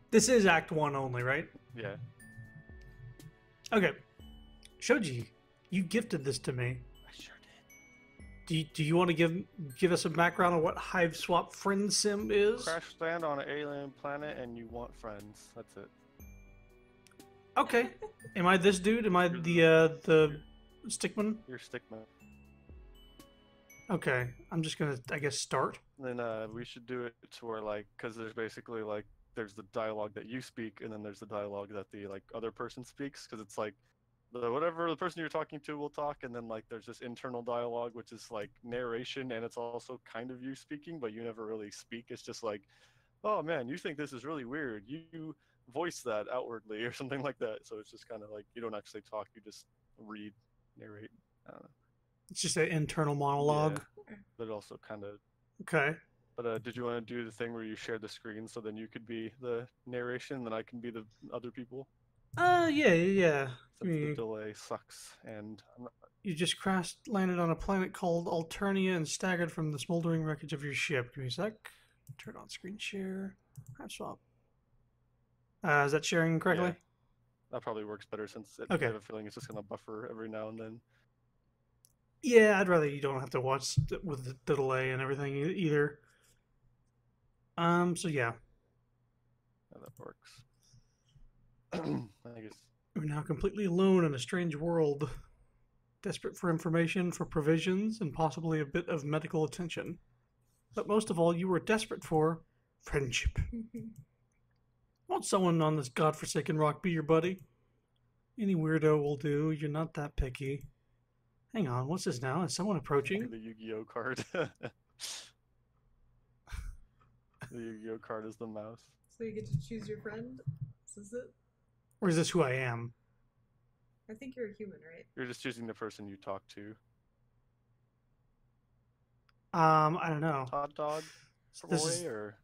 This is Act 1 only, right? Yeah. Okay. Shoji, you gifted this to me. I sure did. Do you want to give us a background on what Hiveswap Friendsim is? Crash land on an alien planet and you want friends. That's it. Okay. Am I this dude? Am I You're the stickman? You're stickman. Okay. I'm just gonna, I guess, start. Then we should do it to where like, because there's basically like there's the dialogue that you speak, and then there's the dialogue that the like other person speaks, because it's like whatever the person you're talking to will talk, and then like there's this internal dialogue which is like narration, and it's also kind of you speaking, but you never really speak. It's just like, oh man, you think this is really weird. You voice that outwardly or something like that. So it's just kind of like you don't actually talk, you just read, narrate. I don't know. It's just an internal monologue. Yeah, but also kind of. Okay. But did you want to do the thing where you share the screen so then you could be the narration, then I can be the other people? Yeah. Since the delay sucks, and I'm not... You just landed on a planet called Alternia and staggered from the smoldering wreckage of your ship. Give me a sec. Turn on screen share. Hiveswap. Is that sharing correctly? Yeah, that probably works better since I have a feeling it's just going to buffer every now and then. Yeah, I'd rather you don't have to watch with the delay and everything either. So yeah. That works. I guess. We're now completely alone in a strange world, desperate for information, for provisions, and possibly a bit of medical attention. But most of all, you were desperate for friendship. Won't someone on this godforsaken rock be your buddy? Any weirdo will do. You're not that picky. Hang on, what's this now? Is someone approaching? The Yu-Gi-Oh card. The Yu-Gi-Oh card is the mouse. So you get to choose your friend? Is it? Or is this who I am? I think you're a human, right? You're just choosing the person you talk to. I don't know. Hot dog boy or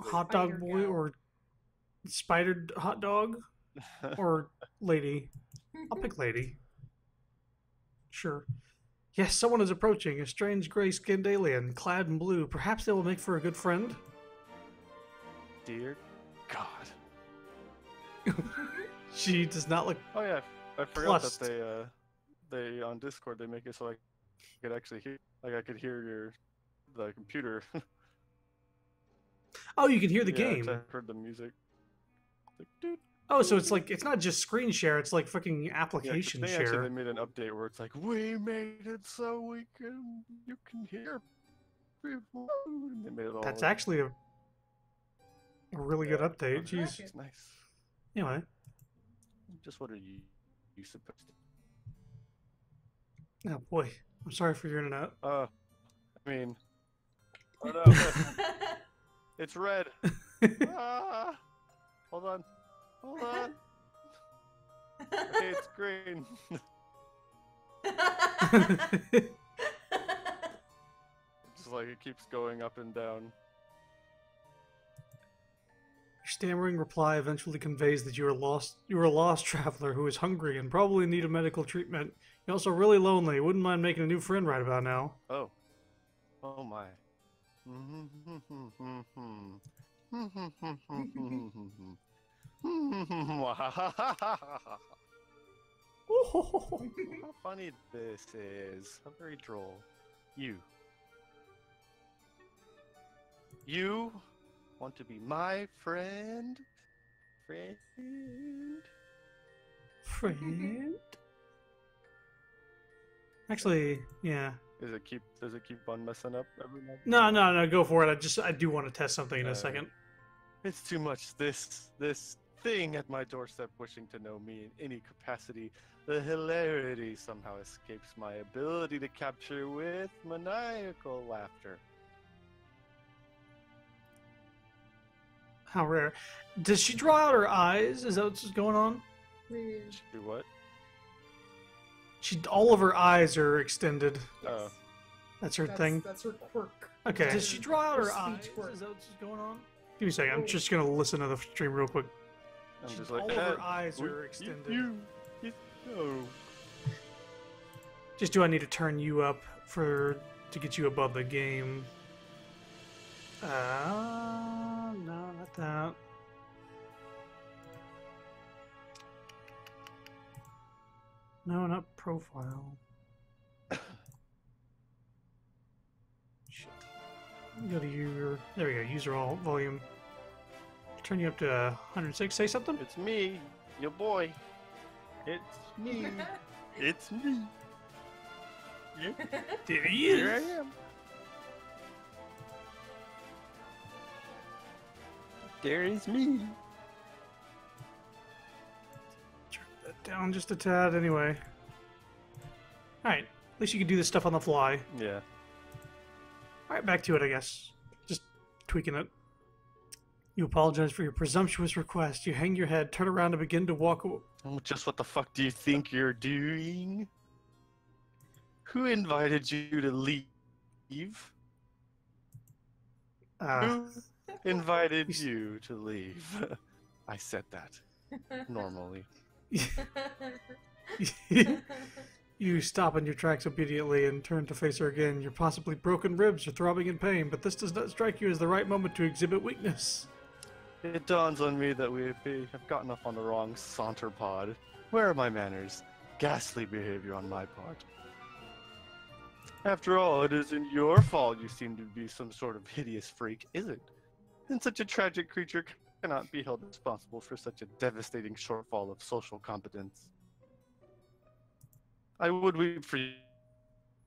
hot dog boy or spider hot dog or lady. I'll pick lady. Sure. Yes, someone is approaching. A strange gray-skinned alien, clad in blue. Perhaps they will make for a good friend. Dear God. She does not look. Oh yeah, I forgot that they on Discord they make it so I could actually hear, like I could hear the computer. Oh, you can hear the game. I heard the music. Like, oh, so it's like it's not just screen share; it's like fucking application share. Actually, they made an update where it's like we made it so you can hear people. And they made it all. That's actually a really good update. Jeez, it's nice. Anyway, just what are you supposed to? Oh boy, I'm sorry for your internet. I mean, oh no, it's red. Hold on. Okay, it's green. Just like it keeps going up and down. Your stammering reply eventually conveys that you are a lost traveler who is hungry and probably in need of medical treatment. You're also really lonely. Wouldn't mind making a new friend right about now. Oh. Oh my. How funny this is. How very droll. You want to be my friend? Friend? Actually, yeah. Does it keep on messing up every night? No, go for it. I do want to test something in a second. It's too much this thing at my doorstep wishing to know me in any capacity. The hilarity somehow escapes my ability to capture with maniacal laughter. How rare. Does she draw out her eyes? Is that what's going on? She what? All of her eyes are extended. Oh. That's her thing? That's her quirk. Okay. Does she draw out her eyes? Quirk. Is that what's going on? Give me a second. I'm just going to listen to the stream real quick. I'm just like, all of her eyes are extended. No. Just do I need to turn you up to get you above the game? No, not profile. Shit. You go to your. There we go. User all volume. Turn you up to 106. Say something. It's me, your boy. It's me. It's me. There he Here I is. am. There is me. Turn that down just a tad. Anyway. All right. At least you can do this stuff on the fly. Yeah. All right, back to it, I guess. Just tweaking it. You apologize for your presumptuous request. You hang your head, turn around, and begin to walk away. Oh, just what the fuck do you think you're doing? Who invited you to leave? Who invited you to leave? I said that normally. You stop in your tracks immediately and turn to face her again. Your possibly broken ribs are throbbing in pain, but this does not strike you as the right moment to exhibit weakness. It dawns on me that we have gotten off on the wrong saunter pod. Where are my manners? Ghastly behavior on my part. After all, it isn't your fault you seem to be some sort of hideous freak, is it? And such a tragic creature cannot be held responsible for such a devastating shortfall of social competence. I would weep for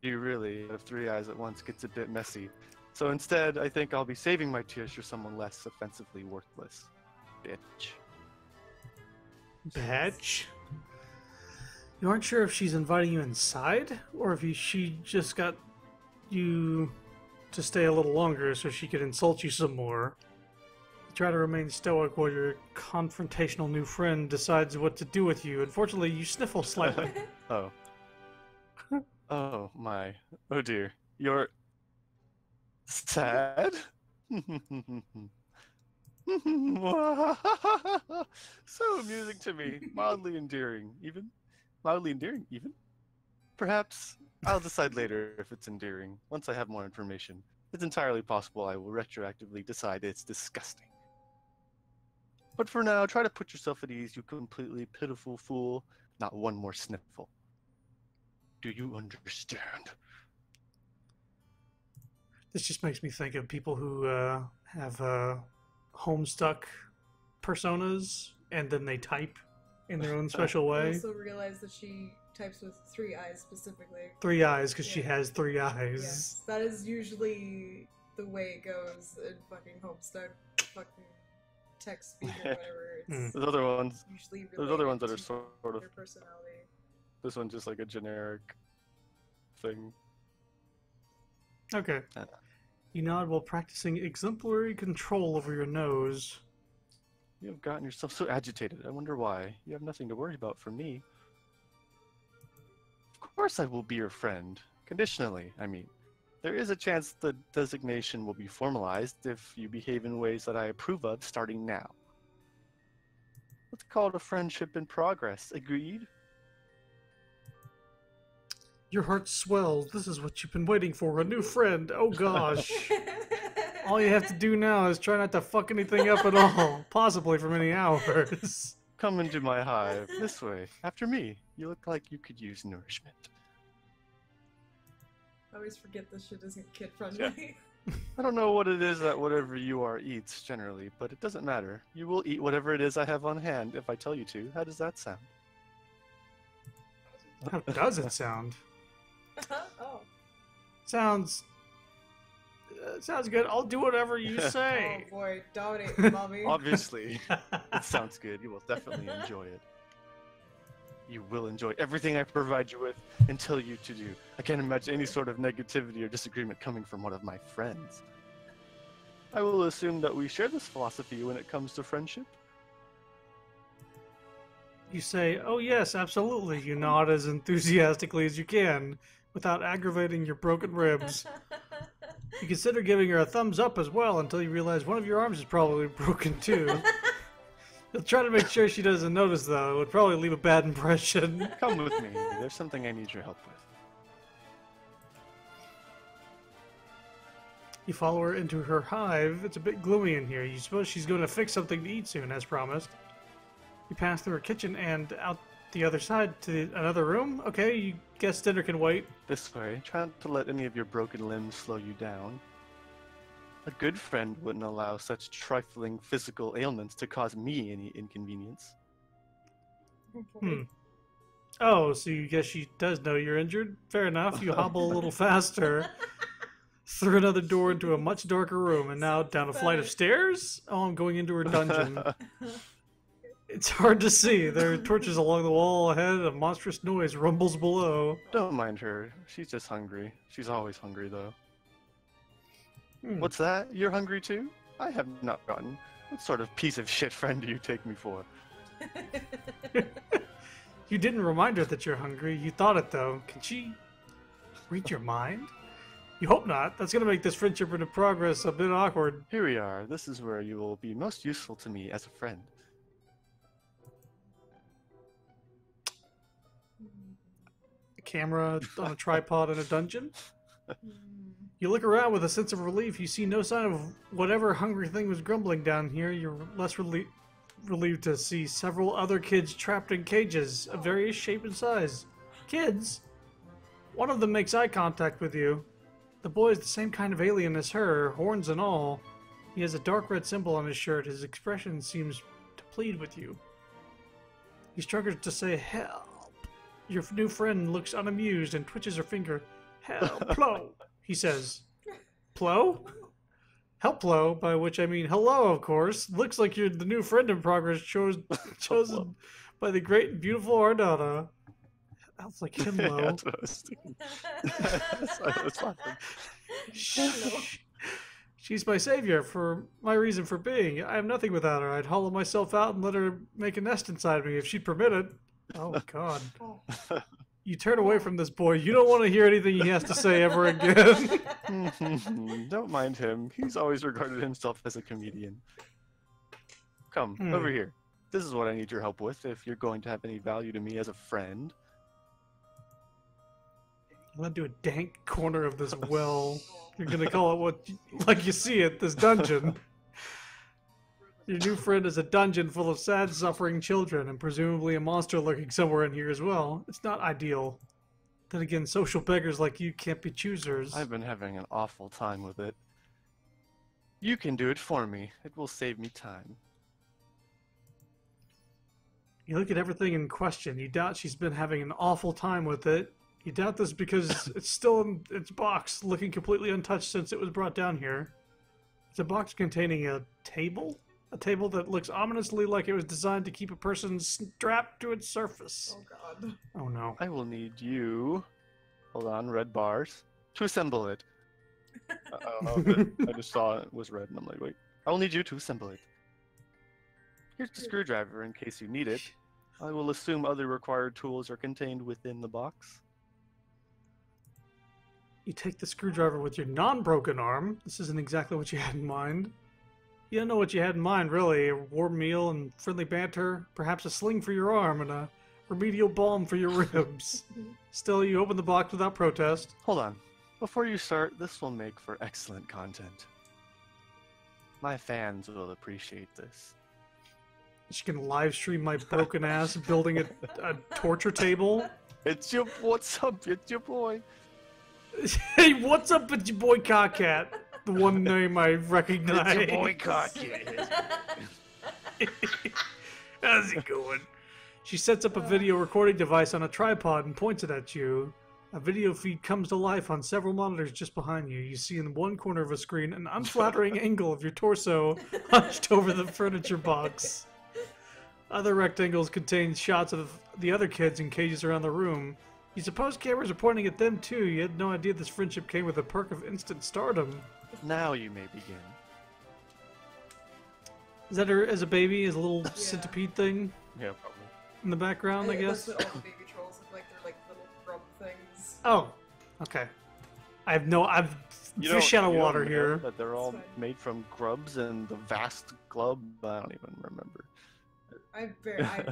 you, really, if 3 eyes at once gets a bit messy. So instead, I think I'll be saving my tears for someone less offensively worthless. Bitch. Bitch. You aren't sure if she's inviting you inside, or if she just got you to stay a little longer so she could insult you some more. You try to remain stoic while your confrontational new friend decides what to do with you. Unfortunately, you sniffle slightly. Oh. Oh my. Oh dear. You're sad? So amusing to me. Mildly endearing, even. Mildly endearing, even? Perhaps I'll decide later if it's endearing, once I have more information. It's entirely possible I will retroactively decide it's disgusting. But for now, try to put yourself at ease, you completely pitiful fool. Not one more sniffle. Do you understand? This just makes me think of people who have homestuck personas and then they type in their own special I way. also realized that she types with 3 eyes specifically. 3 eyes because she Yeah. has 3 eyes. Yes, that is usually the way it goes in fucking Homestuck, fucking text speak or whatever. It's There's other ones. usually There's other ones that related are to sort of. their personality. This one's just like a generic thing. Okay. Uh. You nod while practicing exemplary control over your nose. You have gotten yourself so agitated. I wonder why. You have nothing to worry about from me. Of course I will be your friend. Conditionally, I mean. There is a chance the designation will be formalized if you behave in ways that I approve of starting now. Let's call it a friendship in progress. Agreed? Your heart swells. This is what you've been waiting for. A new friend. Oh gosh. All you have to do now is try not to fuck anything up at all. Possibly for many hours. Come into my hive. This way. After me. You look like you could use nourishment. I always forget this shit isn't kid friendly. I don't know what it is that whatever you are eats generally, but it doesn't matter. You will eat whatever it is I have on hand if I tell you to. How does that sound? How does it sound? Oh. Sounds good. I'll do whatever you Oh say. boy, dominate me, mommy. Obviously, it sounds good. You will definitely enjoy it. You will enjoy everything I provide you with and tell you to do. I can't imagine any sort of negativity or disagreement coming from one of my friends. I will assume that we share this philosophy when it comes to friendship. You say, "Oh yes, absolutely." You nod as enthusiastically as you can, without aggravating your broken ribs. You consider giving her a thumbs up as well until you realize one of your arms is probably broken too. You'll try to make sure she doesn't notice, though. It would probably leave a bad impression. Come with me. There's something I need your help with. You follow her into her hive. It's a bit gloomy in here. You suppose she's going to fix something to eat soon, as promised. You pass through her kitchen and out the other side to another room? Okay, you guess dinner can wait. This way. Try not to let any of your broken limbs slow you down. A good friend wouldn't allow such trifling physical ailments to cause me any inconvenience. Oh, so you guess she does know you're injured? Fair enough. You hobble a little faster through another door into a much darker room, and now down a flight of stairs? Oh, I'm going into her dungeon. It's hard to see. There are torches along the wall ahead, and a monstrous noise rumbles below. Don't mind her. She's just hungry. She's always hungry, though. What's that? You're hungry too? I have not forgotten. What sort of piece of shit friend do you take me for? You didn't remind her that you're hungry. You thought it, though. Can she read your mind? You hope not. That's going to make this friendship in progress a bit awkward. Here we are. This is where you will be most useful to me as a friend. A camera on a tripod in a dungeon? You look around with a sense of relief. You see no sign of whatever hungry thing was grumbling down here. You're less relieved to see several other kids trapped in cages of various shape and size. Kids? One of them makes eye contact with you. The boy is the same kind of alien as her, horns and all. He has a dark red symbol on his shirt. His expression seems to plead with you. He struggles to say, "Help." Your new friend looks unamused and twitches her finger. "Help, Plo," he says. Plo? Help, Plo, by which I mean hello, of course. Looks like you're the new friend in progress chosen by the great and beautiful Ardana. That's like Himlo. Yeah, that's what I was thinking. That's why I was laughing. She's my savior, for my reason for being. I have nothing without her. I'd hollow myself out and let her make a nest inside me if she'd permit it. Oh, God. You turn away from this boy. You don't want to hear anything he has to say ever again. Don't mind him. He's always regarded himself as a comedian. Come, over here. This is what I need your help with if you're going to have any value to me as a friend. I'm going to do a dank corner of this well. You're going to call it what, like you see it, this dungeon. Your new friend is a dungeon full of sad, suffering children, and presumably a monster lurking somewhere in here as well. It's not ideal. Then again, social beggars like you can't be choosers. I've been having an awful time with it. You can do it for me. It will save me time. You look at everything in question. You doubt she's been having an awful time with it. You doubt this because it's still in its box, looking completely untouched since it was brought down here. It's a box containing a table? A table that looks ominously like it was designed to keep a person strapped to its surface. Oh god. Oh no. I will need you, hold on, red bars, to assemble it. I don't know if I just saw it was red and I'm like, wait. I will need you to assemble it. Here's the screwdriver in case you need it. I will assume other required tools are contained within the box. You take the screwdriver with your non-broken arm. This isn't exactly what you had in mind. You don't know what you had in mind, really. A warm meal and friendly banter, perhaps a sling for your arm and a remedial balm for your ribs. Still, you open the box without protest. Hold on. Before you start, this will make for excellent content. My fans will appreciate this. She can live stream my broken ass building a torture table. What's up? It's your boy. Hey, what's up with your boy Cockcat? The one name I recognize. It's your boy Cockcat. How's it going? She sets up a video recording device on a tripod and points it at you. A video feed comes to life on several monitors just behind you. You see in one corner of a screen an unflattering angle of your torso hunched over the furniture box. Other rectangles contain shots of the other kids in cages around the room. You suppose cameras are pointing at them too. You had no idea this friendship came with a perk of instant stardom. Now you may begin. Is that her as a baby, as a little centipede thing Yeah, probably. in the background, I guess? That's what all the baby trolls look like. They're like little grub things. Oh, okay. I've fish out of water here. That they're all It's fine. made from grubs and the vast glub. I don't even remember. I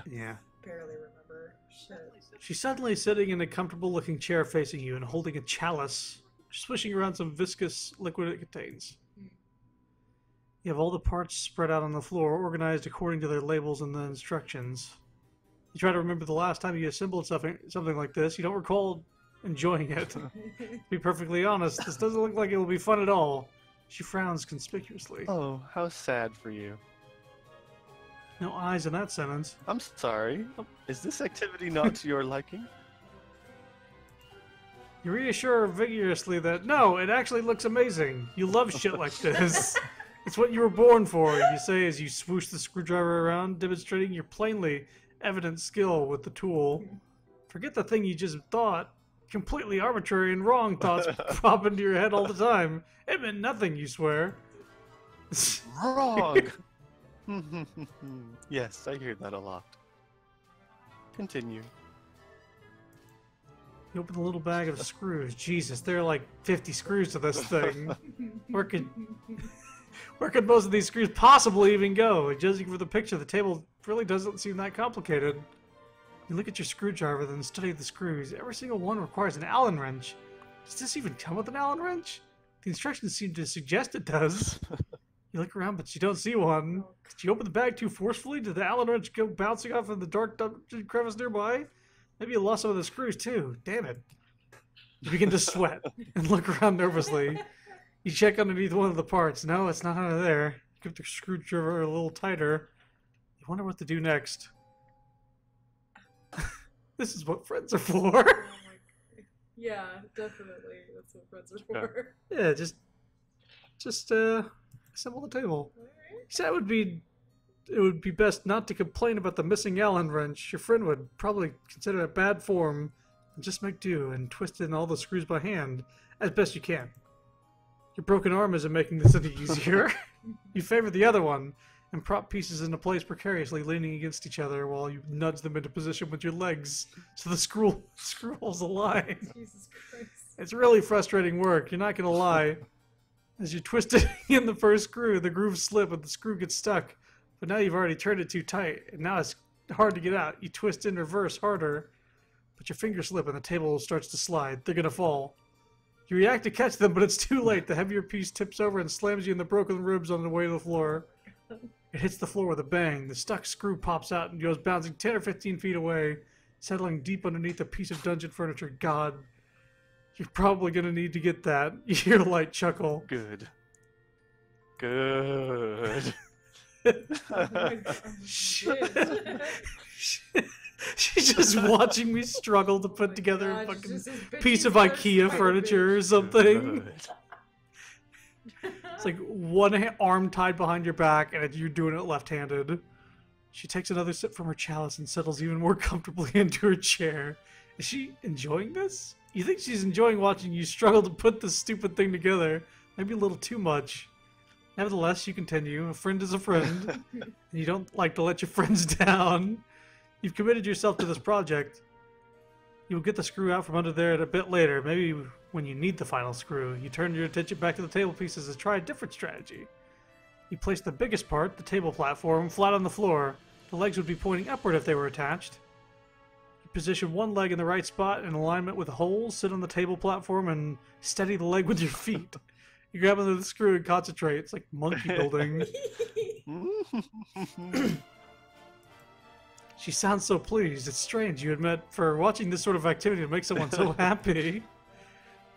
Yeah. barely remember. Shit. She's suddenly sitting in a comfortable-looking chair facing you and holding a chalice, swishing around some viscous liquid it contains. You have all the parts spread out on the floor, organized according to their labels and the instructions. You try to remember the last time you assembled something like this. You don't recall enjoying it. To be perfectly honest, this doesn't look like it will be fun at all. She frowns conspicuously. Oh, how sad for you. No eyes in that sentence. I'm sorry. Is this activity not to your liking? You reassure her vigorously that, no, it actually looks amazing. You love shit like this. It's what you were born for, you say as you swoosh the screwdriver around, demonstrating your plainly evident skill with the tool. Forget the thing you just thought. Completely arbitrary and wrong thoughts pop into your head all the time. It meant nothing, you swear. Wrong! Yes, I hear that a lot. Continue. You open the little bag of screws. Jesus, there are like 50 screws to this thing. Where could most of these screws possibly even go? Judging from the picture, the table really doesn't seem that complicated. You look at your screwdriver, then study the screws. Every single one requires an Allen wrench. Does this even come with an Allen wrench? The instructions seem to suggest it does. You look around, but you don't see one. Did you open the bag too forcefully? Did the Allen wrench go bouncing off in the dark dungeon crevice nearby? Maybe you lost some of the screws too. Damn it. You begin to sweat and look around nervously. You check underneath one of the parts. No, it's not under there. You grip the screwdriver a little tighter. You wonder what to do next. This is what friends are for. Oh my God. Yeah, definitely. That's what friends are for. Yeah, just assemble the table. Alright. He said it would be best not to complain about the missing Allen wrench. Your friend would probably consider it bad form and just make do and twist in all the screws by hand as best you can. Your broken arm isn't making this any easier. You favor the other one and prop pieces into place precariously, leaning against each other while you nudge them into position with your legs so the screw holes align. Jesus Christ. It's really frustrating work, you're not gonna lie. As you twist it in the first screw, the grooves slip and the screw gets stuck. But now you've already turned it too tight, and now it's hard to get out. You twist in reverse harder, but your fingers slip and the table starts to slide. They're gonna fall. You react to catch them, but it's too late. The heavier piece tips over and slams you in the broken ribs on the way to the floor. It hits the floor with a bang. The stuck screw pops out and goes bouncing 10 or 15 feet away, settling deep underneath a piece of dungeon furniture. God, you're probably gonna need to get that. You hear a light chuckle. Good. Good. Oh my God. Shit. She's just watching me struggle to put together a God, fucking just this bitchy piece of voice, IKEA son of a furniture or bitch. something. Good. It's like one arm tied behind your back, and you're doing it left-handed. She takes another sip from her chalice and settles even more comfortably into her chair. Is she enjoying this? You think she's enjoying watching you struggle to put this stupid thing together? Maybe a little too much. Nevertheless, you continue. A friend is a friend, and you don't like to let your friends down. You've committed yourself to this project. You'll get the screw out from under there a bit later, maybe when you need the final screw. You turn your attention back to the table pieces and try a different strategy. You place the biggest part, the table platform, flat on the floor. The legs would be pointing upward if they were attached. You position one leg in the right spot in alignment with the holes, sit on the table platform, and steady the leg with your feet. You grab onto the screw and concentrate. It's like monkey building. She sounds so pleased. It's strange, you admit, for watching this sort of activity to make someone so happy.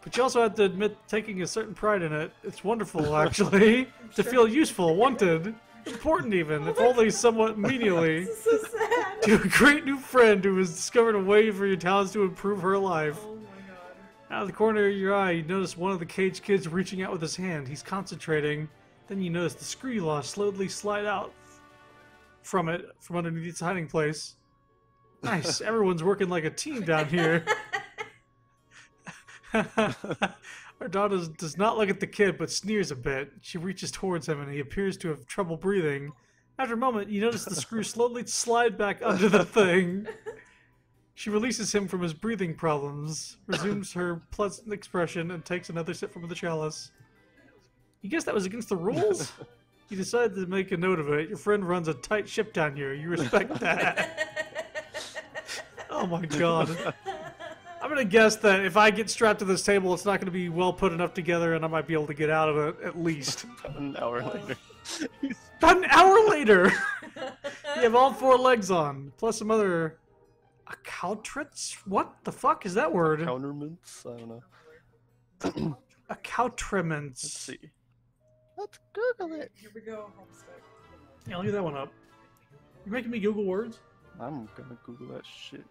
But you also have to admit taking a certain pride in it. It's wonderful, actually, to feel useful, wanted, important even, if only somewhat menially, This is so sad. to a great new friend who has discovered a way for your talents to improve her life. Oh my God. Out of the corner of your eye, you notice one of the caged kids reaching out with his hand. He's concentrating. Then you notice the screw you lost slowly slide out from underneath its hiding place. Nice. Everyone's working like a team down here. Our daughter does not look at the kid, but sneers a bit. She reaches towards him, and he appears to have trouble breathing. After a moment, you notice the screw slowly slide back under the thing. She releases him from his breathing problems, resumes her pleasant expression, and takes another sip from the chalice. You guess that was against the rules? You decide to make a note of it. Your friend runs a tight ship down here. You respect that. Oh my god. I'm gonna guess that if I get strapped to this table, it's not gonna be well put enough together, and I might be able to get out of it at least. About an hour later. About an hour later, you have all four legs on, plus some other Accoutrements? What the fuck is that word? Counterments? I don't know. Accoutrements. Let's see. Let's Google it. Here we go, Homestead. Yeah, look at that one up. You're making me Google words? I'm gonna Google that shit.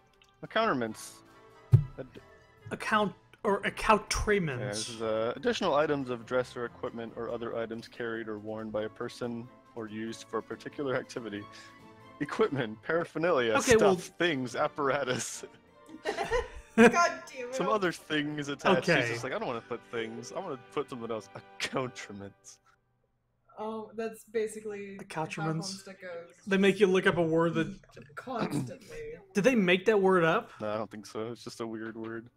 Counterments. Account or Yeah, accoutrements. this is additional items of dress or equipment or other items carried or worn by a person or used for a particular activity. Equipment, paraphernalia, Okay, stuff, well- things, apparatus, God damn it. some other things attached. Okay. She's just like, I don't want to put things. I want to put something else. Accoutrements. Oh, that's basically how Accoutrements. Homestead goes. They make you look up a word that. Constantly. Did they make that word up? No, I don't think so. It's just a weird word.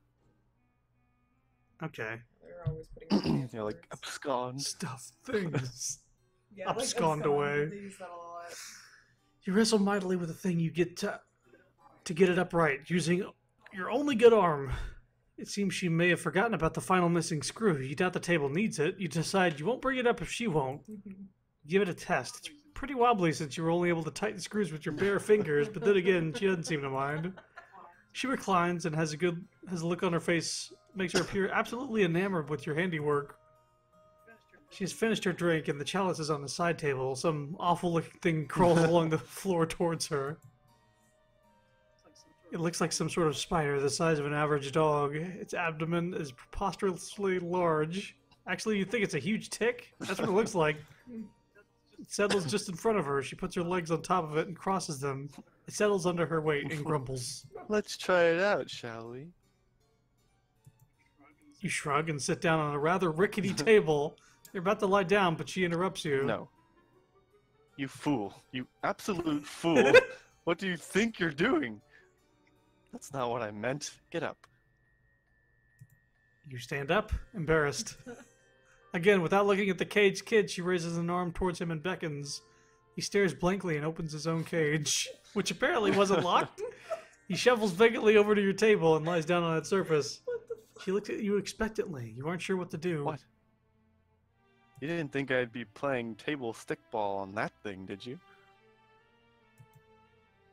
Okay. They're always putting fancy Yeah, like words. abscond. Stuff, things. Yeah, like abscond away. They use that a lot. You wrestle mightily with the thing you get to get it upright, using your only good arm. It seems she may have forgotten about the final missing screw. You doubt the table needs it. You decide you won't bring it up if she won't. Give it a test. It's pretty wobbly since you were only able to tighten screws with your bare fingers, but then again, she doesn't seem to mind. She reclines and has a look on her face, makes her appear absolutely enamored with your handiwork. She has finished her drink and the chalice is on the side table. Some awful looking thing crawls along the floor towards her. It looks like some sort of spider the size of an average dog. Its abdomen is preposterously large. Actually, you think it's a huge tick? That's what it looks like. It settles just in front of her. She puts her legs on top of it and crosses them. It settles under her weight and grumbles. Let's try it out, shall we? You shrug and sit down on a rather rickety table. You're about to lie down, but she interrupts you. No. You fool. You absolute fool. What do you think you're doing? That's not what I meant. Get up. You stand up, embarrassed. Again, without looking at the caged kid, she raises an arm towards him and beckons. He stares blankly and opens his own cage, which apparently wasn't locked. He shuffles vacantly over to your table and lies down on its surface. She looks at you expectantly. You aren't sure what to do. What? You didn't think I'd be playing table stickball on that thing, did you?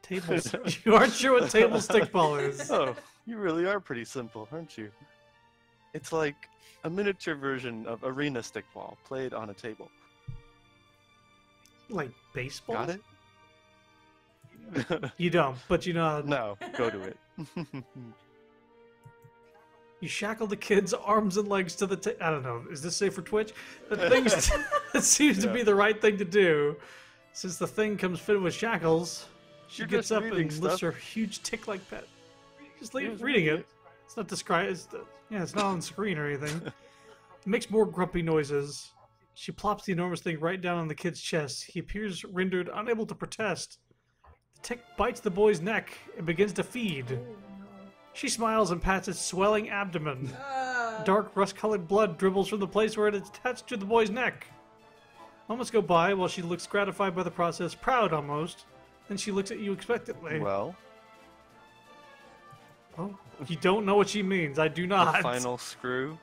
Tables. You aren't sure what table stickball is. Oh, you really are pretty simple, aren't you? It's like a miniature version of arena stickball played on a table. Like baseball? Got it? You don't, but you know. No, go to it. You shackle the kid's arms and legs to the I don't know. Is this safe for Twitch? That seems to be Yeah. the right thing to do. Since the thing comes fitted with shackles, she You're gets just up and reading lifts stuff. her huge tick-like pet. Just Yeah, just reading read it. It's not described. It's not on the screen or anything. It makes more grumpy noises. She plops the enormous thing right down on the kid's chest. He appears rendered unable to protest. The tick bites the boy's neck and begins to feed. Oh, no. She smiles and pats its swelling abdomen. Ah. Dark rust-colored blood dribbles from the place where it is attached to the boy's neck. Moments go by while she looks gratified by the process, proud almost. Then she looks at you expectantly. Well, Oh, you don't know what she means. I do the not. final screw.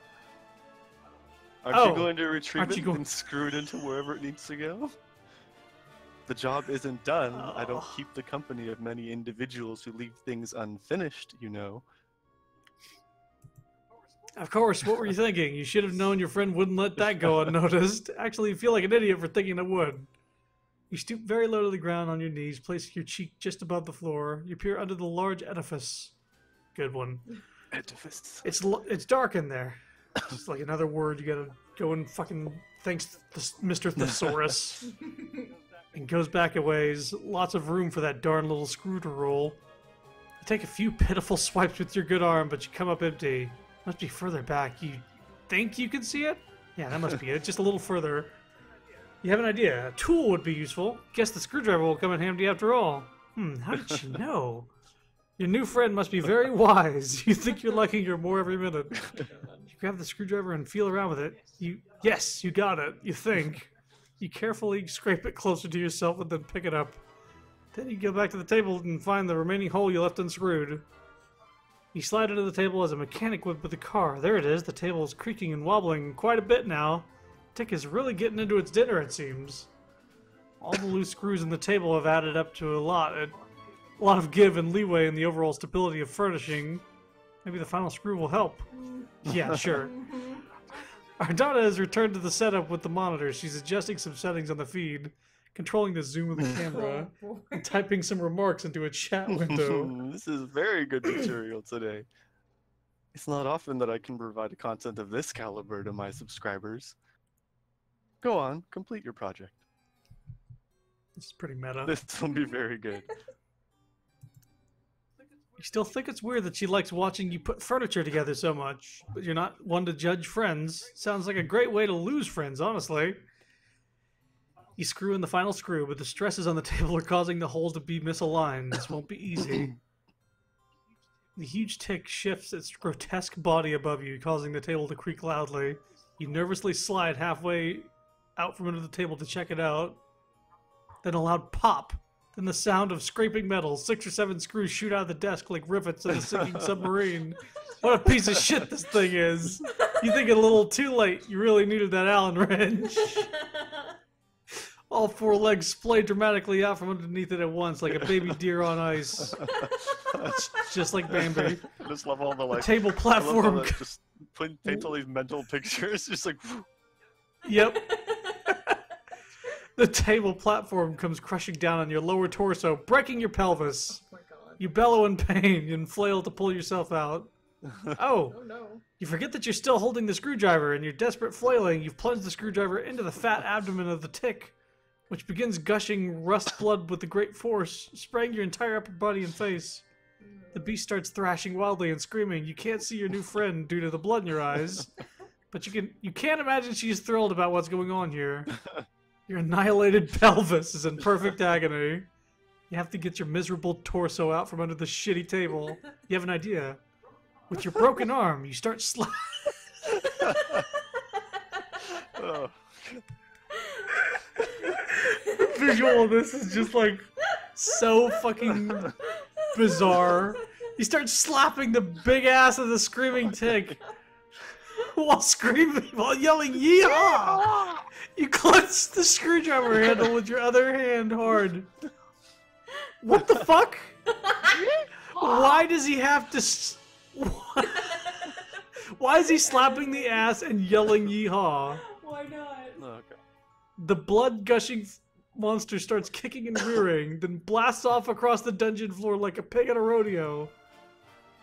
Aren't Oh, you going to retrieve aren't it you go- and screw it into wherever it needs to go? The job isn't done. I don't Oh. keep the company of many individuals who leave things unfinished, you know. Of course, what were you thinking? You should have known your friend wouldn't let that go unnoticed. Actually, you feel like an idiot for thinking it would. You stoop very low to the ground on your knees, placing your cheek just above the floor. You peer under the large edifice. Good one. Edifice. It's dark in there. It's like another word you gotta go and fucking thanks Mr. Thesaurus. And goes back a ways. Lots of room for that darn little screw to roll. You take a few pitiful swipes with your good arm, but you come up empty. Must be further back. You think you can see it? Yeah, that must be it. Just a little further. You have an idea. A tool would be useful. Guess the screwdriver will come in handy after all. How did she know? Your new friend must be very wise. You think you're liking her more every minute. You grab the screwdriver and feel around with it. Yes, you got it. You think. You carefully scrape it closer to yourself and then pick it up. Then you go back to the table and find the remaining hole you left unscrewed. You slide under the table as a mechanic would with a car. There it is. The table is creaking and wobbling quite a bit now. Tick is really getting into its dinner, it seems. All the loose screws in the table have added up to a lot. It a lot of give and leeway in the overall stability of furnishing. Maybe the final screw will help. Yeah, sure. Ardana has returned to the setup with the monitor. She's adjusting some settings on the feed, controlling the zoom of the camera, and typing some remarks into a chat window. This is very good material today. It's not often that I can provide content of this caliber to my subscribers. Go on, complete your project. This is pretty meta. This will be very good. You still think it's weird that she likes watching you put furniture together so much, but you're not one to judge friends. Sounds like a great way to lose friends, honestly. You screw in the final screw, but the stresses on the table are causing the holes to be misaligned. This won't be easy. The huge tick shifts its grotesque body above you, causing the table to creak loudly. You nervously slide halfway out from under the table to check it out. Then a loud pop. Then the sound of scraping metal. 6 or 7 screws shoot out of the desk like rivets in a sinking submarine. What a piece of shit this thing is. You think a little too late. You really needed that Allen wrench. All 4 legs splay dramatically out from underneath it at once like a baby deer on ice. Just like Bambi. I just love all the like Table I love how platform. that just paint all these mental pictures. Just like Yep. The table platform comes crushing down on your lower torso, breaking your pelvis. Oh my god. You bellow in pain and flail to pull yourself out. Oh, Oh no. you forget that you're still holding the screwdriver. In your desperate flailing, you've plunged the screwdriver into the fat abdomen of the tick, which begins gushing rust blood with a great force, spraying your entire upper body and face. The beast starts thrashing wildly and screaming. You can't see your new friend due to the blood in your eyes, but you can't imagine she's thrilled about what's going on here. Your annihilated pelvis is in perfect agony. You have to get your miserable torso out from under the shitty table. You have an idea. With your broken arm, you start oh. The visual of this is just like so fucking bizarre. You start slapping the big ass of the screaming tick while yelling yeehaw. You clutch the screwdriver handle with your other hand hard. What the fuck? Why does he have to why is he slapping the ass and yelling yeehaw? Why not? Okay. The blood gushing monster starts kicking and rearing, then blasts off across the dungeon floor like a pig at a rodeo.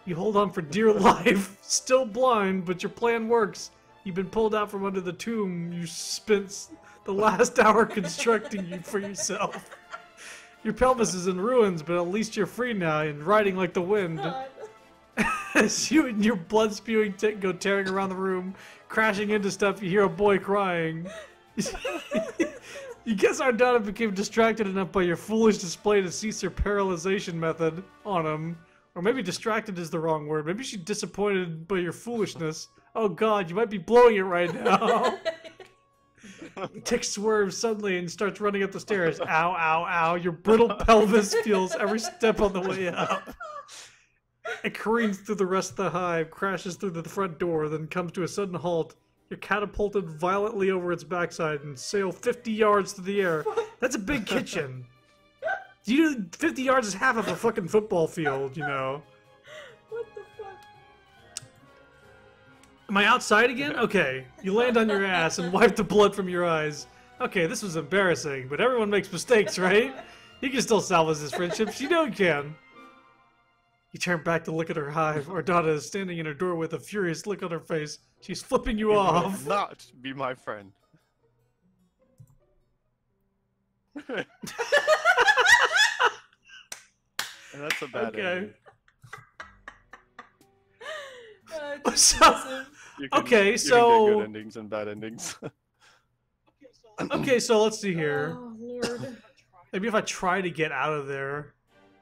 You hold on for dear life, still blind, but your plan works. You've been pulled out from under the tomb you spent the last hour constructing you for yourself. Your pelvis is in ruins, but at least you're free now and riding like the wind. God. As you and your blood-spewing tick go tearing around the room, crashing into stuff, you hear a boy crying. You guess Ardana became distracted enough by your foolish display to cease her paralyzation method on him. Or maybe distracted is the wrong word. Maybe she's disappointed by your foolishness. Oh god, you might be blowing it right now. Tick swerves suddenly and starts running up the stairs. Ow, ow, ow. Your brittle pelvis feels every step on the way up. It careens through the rest of the hive, crashes through the front door, then comes to a sudden halt. You're catapulted violently over its backside and sail 50 yards through the air. That's a big kitchen. 50 yards is half of a fucking football field, you know. What the fuck? Am I outside again? Okay. You land on your ass and wipe the blood from your eyes. Okay, this was embarrassing, but everyone makes mistakes, right? You can still salvage this friendship. You know you can. You turn back to look at her hive. Ardana is standing in her door with a furious look on her face. She's flipping you off. Not be my friend. And that's a bad Okay. ending. Just So- listen. You Okay, you so- can get good endings and bad endings. Okay, so let's see here. Oh lord. Maybe if I try to get out of there.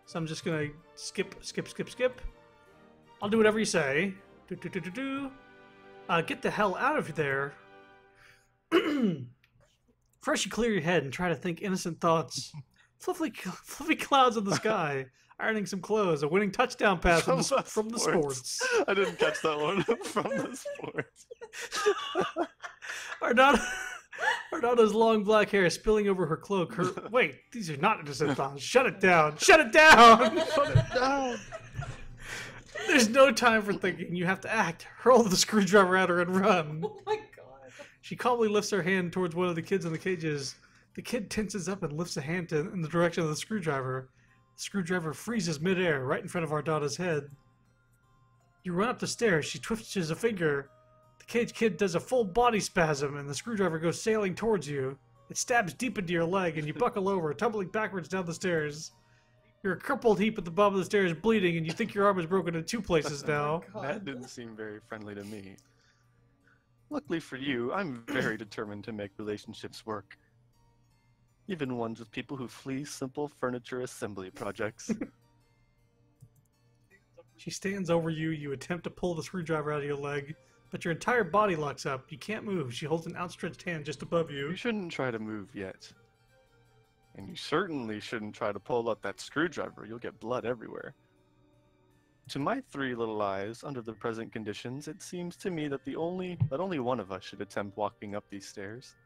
So I'm just gonna skip. I'll do whatever you say. Get the hell out of there. First you clear your head and try to think innocent thoughts. Fluffy clouds in the sky. Ironing some clothes. A winning touchdown pass from the sports. I didn't catch that one from the sports. Ardana Ardana's long black hair spilling over her cloak. Wait, these are not innocent thongs. Shut it down. Shut it down. Shut it down! There's no time for thinking. You have to act. Hurl the screwdriver at her and run. Oh my god. She calmly lifts her hand towards one of the kids in the cages. The kid tenses up and lifts a hand in the direction of the screwdriver. The screwdriver freezes midair right in front of Ardana's head. You run up the stairs. She twitches a finger. The cage kid does a full body spasm, and the screwdriver goes sailing towards you. It stabs deep into your leg, and you buckle over, tumbling backwards down the stairs. You're a crumpled heap at the bottom of the stairs, bleeding, and you think your arm is broken in 2 places now. God. That didn't seem very friendly to me. Luckily for you, I'm very determined to make relationships work. Even ones with people who flee simple furniture assembly projects. She stands over you. You attempt to pull the screwdriver out of your leg, but your entire body locks up. You can't move. She holds an outstretched hand just above you. You shouldn't try to move yet. And you certainly shouldn't try to pull out that screwdriver. You'll get blood everywhere. To my 3 little eyes, under the present conditions, it seems to me that only one of us should attempt walking up these stairs.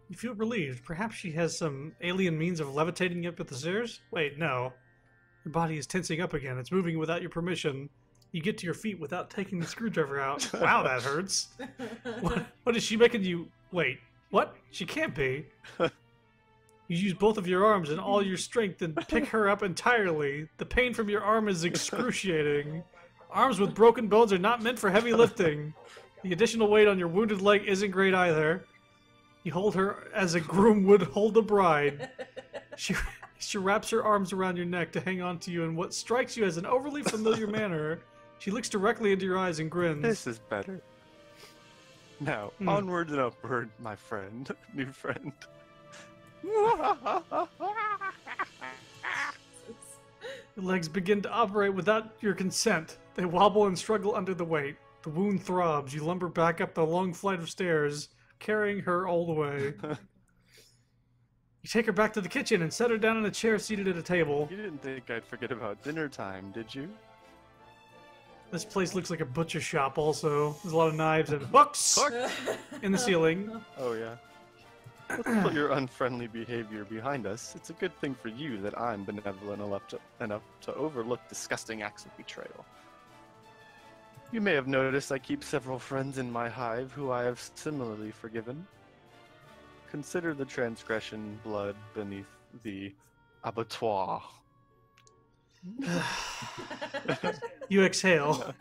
You feel relieved. Perhaps she has some alien means of levitating you up the stairs? Wait, no. Your body is tensing up again. It's moving without your permission. You get to your feet without taking the screwdriver out. Wow, that hurts. What is she making you... Wait, what? She can't be. You use both of your arms and all your strength and pick her up entirely. The pain from your arm is excruciating. Arms with broken bones are not meant for heavy lifting. The additional weight on your wounded leg isn't great either. You hold her as a groom would hold a bride. She wraps her arms around your neck to hang on to you in what strikes you as an overly familiar manner. She looks directly into your eyes and grins. This is better. Now, onward and upward, my friend. New friend. Your legs begin to operate without your consent. They wobble and struggle under the weight. The wound throbs. You lumber back up the long flight of stairs, carrying her all the way. You take her back to the kitchen and set her down in a chair seated at a table. You didn't think I'd forget about dinner time, did you? This place looks like a butcher shop also. There's a lot of knives and hooks in the ceiling. Oh, yeah. Let's put your unfriendly behavior behind us. It's a good thing for you that I'm benevolent enough to overlook disgusting acts of betrayal. You may have noticed I keep several friends in my hive who I have similarly forgiven. Consider the transgression blood beneath the abattoir. You exhale.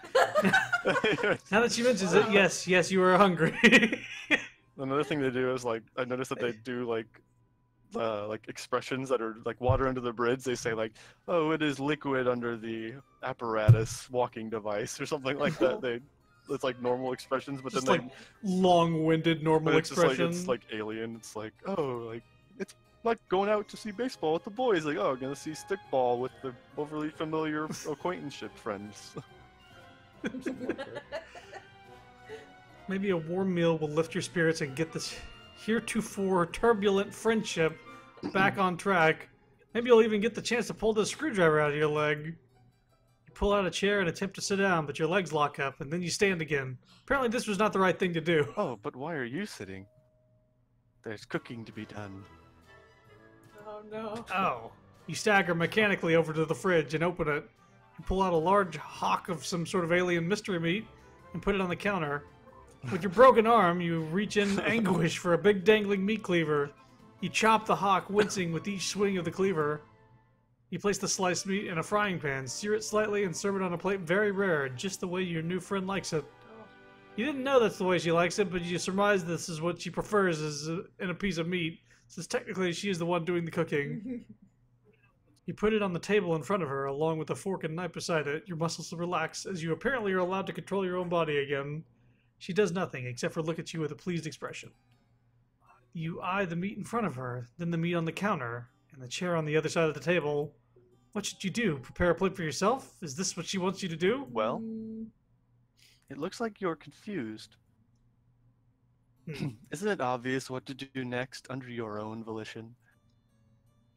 Now that she mentions it, yes, you are hungry. Another thing they do is I noticed that they do expressions that are like water under the bridge. They say like, "Oh, it is liquid under the apparatus walking device" or something like that. It's like normal expressions, but just then like long-winded normal expression. It's like alien. It's like, oh, like it's like going out to see baseball with the boys. Like, oh, I'm gonna see stickball with the overly familiar acquaintanceship friends. Something like that. Maybe a warm meal will lift your spirits and get this heretofore turbulent friendship back on track. Maybe you'll even get the chance to pull the screwdriver out of your leg. You pull out a chair and attempt to sit down, but your legs lock up, and then you stand again. Apparently this was not the right thing to do. Oh, but why are you sitting? There's cooking to be done. Oh no. Oh. You stagger mechanically over to the fridge and open it. You pull out a large hock of some sort of alien mystery meat and put it on the counter. With your broken arm, you reach in anguish for a big dangling meat cleaver. You chop the hock, wincing with each swing of the cleaver. You place the sliced meat in a frying pan, sear it slightly, and serve it on a plate very rare, just the way your new friend likes it. You didn't know that's the way she likes it, but you surmise this is what she prefers in a piece of meat, since technically she is the one doing the cooking. You put it on the table in front of her, along with a fork and knife beside it. Your muscles relax, as you apparently are allowed to control your own body again. She does nothing, except for look at you with a pleased expression. You eye the meat in front of her, then the meat on the counter, and the chair on the other side of the table. What should you do? Prepare a plate for yourself? Is this what she wants you to do? Well, it looks like you're confused. Isn't it obvious what to do next under your own volition?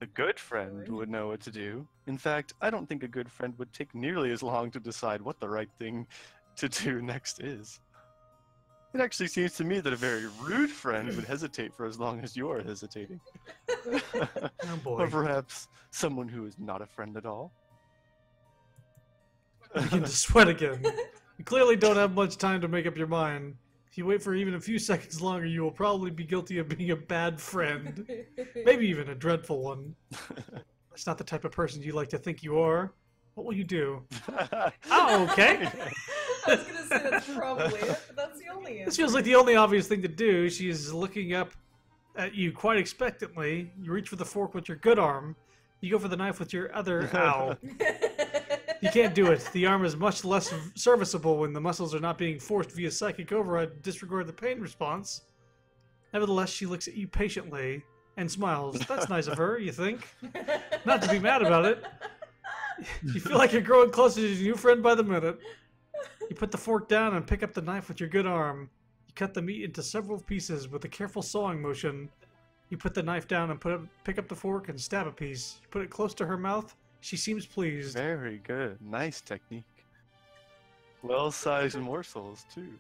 A good friend would know what to do. In fact, I don't think a good friend would take nearly as long to decide what the right thing to do next is. It actually seems to me that a very rude friend would hesitate for as long as you are hesitating. Oh boy. Or perhaps someone who is not a friend at all. You begin to sweat again. You clearly don't have much time to make up your mind. If you wait for even a few seconds longer, you will probably be guilty of being a bad friend. Maybe even a dreadful one. That's not the type of person you like to think you are. What will you do? Oh, okay. I was gonna say that's probably it, but that's the only This answer. feels like the only obvious thing to do. She is looking up at you quite expectantly. You reach for the fork with your good arm. You go for the knife with your other. Ow. You can't do it. The arm is much less serviceable when the muscles are not being forced via psychic override to disregard the pain response. Nevertheless, she looks at you patiently and smiles. That's nice of her, you think? Not to be mad about it. You feel like you're growing closer to your new friend by the minute. You put the fork down and pick up the knife with your good arm. You cut the meat into several pieces with a careful sawing motion. You put the knife down and pick up the fork and stab a piece. You put it close to her mouth. She seems pleased. Very good. Nice technique. Well-sized morsels, too.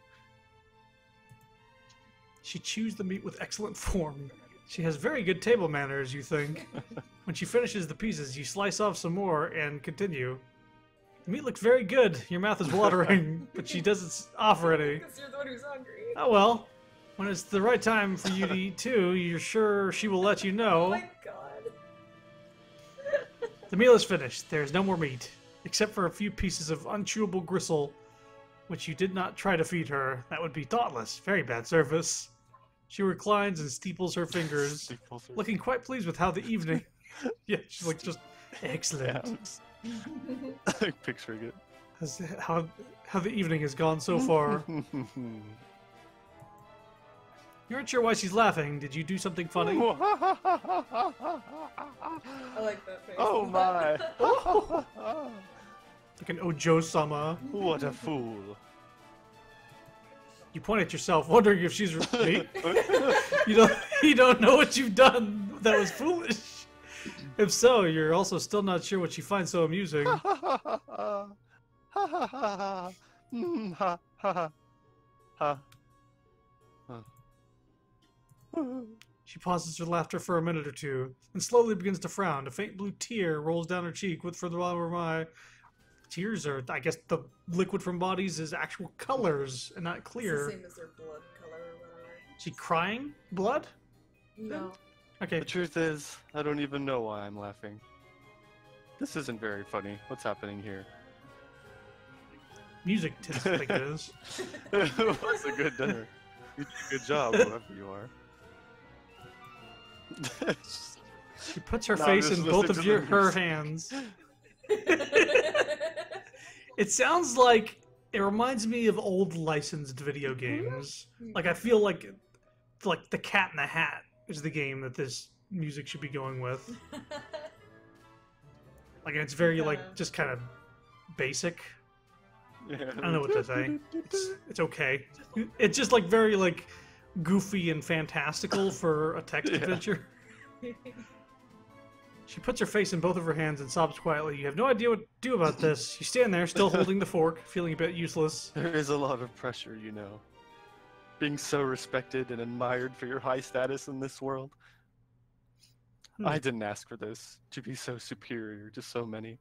She chews the meat with excellent form. She has very good table manners, you think. When she finishes the pieces, you slice off some more and continue. The meat looks very good. Your mouth is watering, but she doesn't offer any. Because you're the one who's hungry. Oh well. When it's the right time for you to eat too, you're sure she will let you Oh know. my god. The meal is finished. There is no more meat, except for a few pieces of unchewable gristle, which you did not try to feed her. That would be thoughtless. Very bad service. She reclines and steeples her fingers, looking quite pleased with how the evening... Yeah, she's like, just excellent. I'm picturing it. How the evening has gone so far. You aren't sure why she's laughing. Did you do something funny? I like that face. Oh my! Like an Ojo-sama. What a fool! You point at yourself, wondering if she's me. You don't know what you've done. That was foolish. If so, you're also still not sure what she finds so amusing. She pauses her laughter for a minute or two, and slowly begins to frown. A faint blue tear rolls down her cheek with for the bottom of her eye. Tears are, I guess, the liquid from bodies is actual colors and not It's clear. the same as their blood color or whatever. She crying? Blood? No. Okay. The truth is, I don't even know why I'm laughing. This isn't very funny. What's happening here? Music, I think it is. It was a good dinner. You did a good job, whoever you are. She puts her No, face just in both listen of to the her music. hands. It sounds like it reminds me of old licensed video games. Like I feel like the Cat in the Hat is the game that this music should be going with. Like it's very like just kind of basic. I don't know what to say. It's okay. It's just like very like goofy and fantastical for a text Yeah. adventure. She puts her face in both of her hands and sobs quietly. You have no idea what to do about this. You stand there, still holding the fork, feeling a bit useless. There is a lot of pressure, you know. Being so respected and admired for your high status in this world. I didn't ask for this, to be so superior to so many.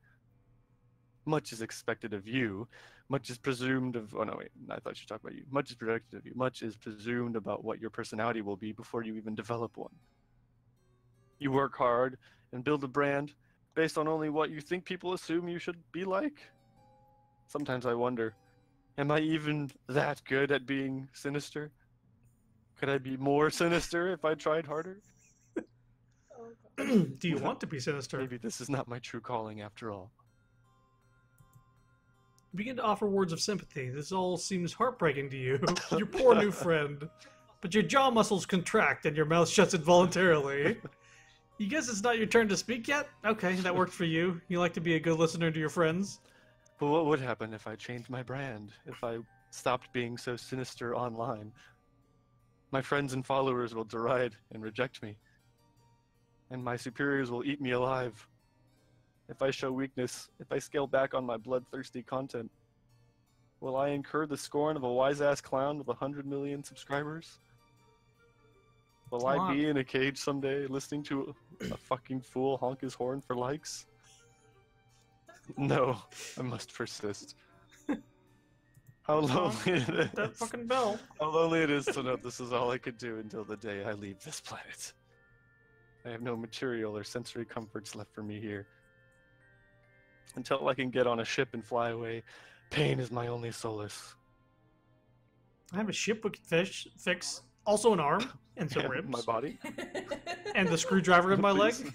Much is expected of you. Much is presumed of... Oh, no, wait. I thought you were talking about you. Much is predicted of you. Much is presumed about what your personality will be before you even develop one. You work hard and build a brand based on only what you think people assume you should be like. Sometimes I wonder, am I even that good at being sinister? Could I be more sinister if I tried harder? Do you want to be sinister? Maybe this is not my true calling after all. You begin to offer words of sympathy. This all seems heartbreaking to you, your poor new friend. But your jaw muscles contract and your mouth shuts involuntarily. You guess it's not your turn to speak yet? Okay, that worked for you. You like to be a good listener to your friends. But what would happen if I changed my brand? If I stopped being so sinister online? My friends and followers will deride and reject me. And my superiors will eat me alive. If I show weakness, if I scale back on my bloodthirsty content, Will I incur the scorn of a wise-ass clown with 100 million subscribers? Will Come I on. be in a cage someday listening to a fucking fool honk his horn for likes? No, I must persist. How Come on, lonely it hit that is. fucking bell. How lonely it is to know this is all I could do until the day I leave this planet. I have no material or sensory comforts left for me here. Until I can get on a ship and fly away, pain is my only solace. I have a ship we can fix. Also an arm and some And ribs. my body. And the screwdriver in my leg. Please.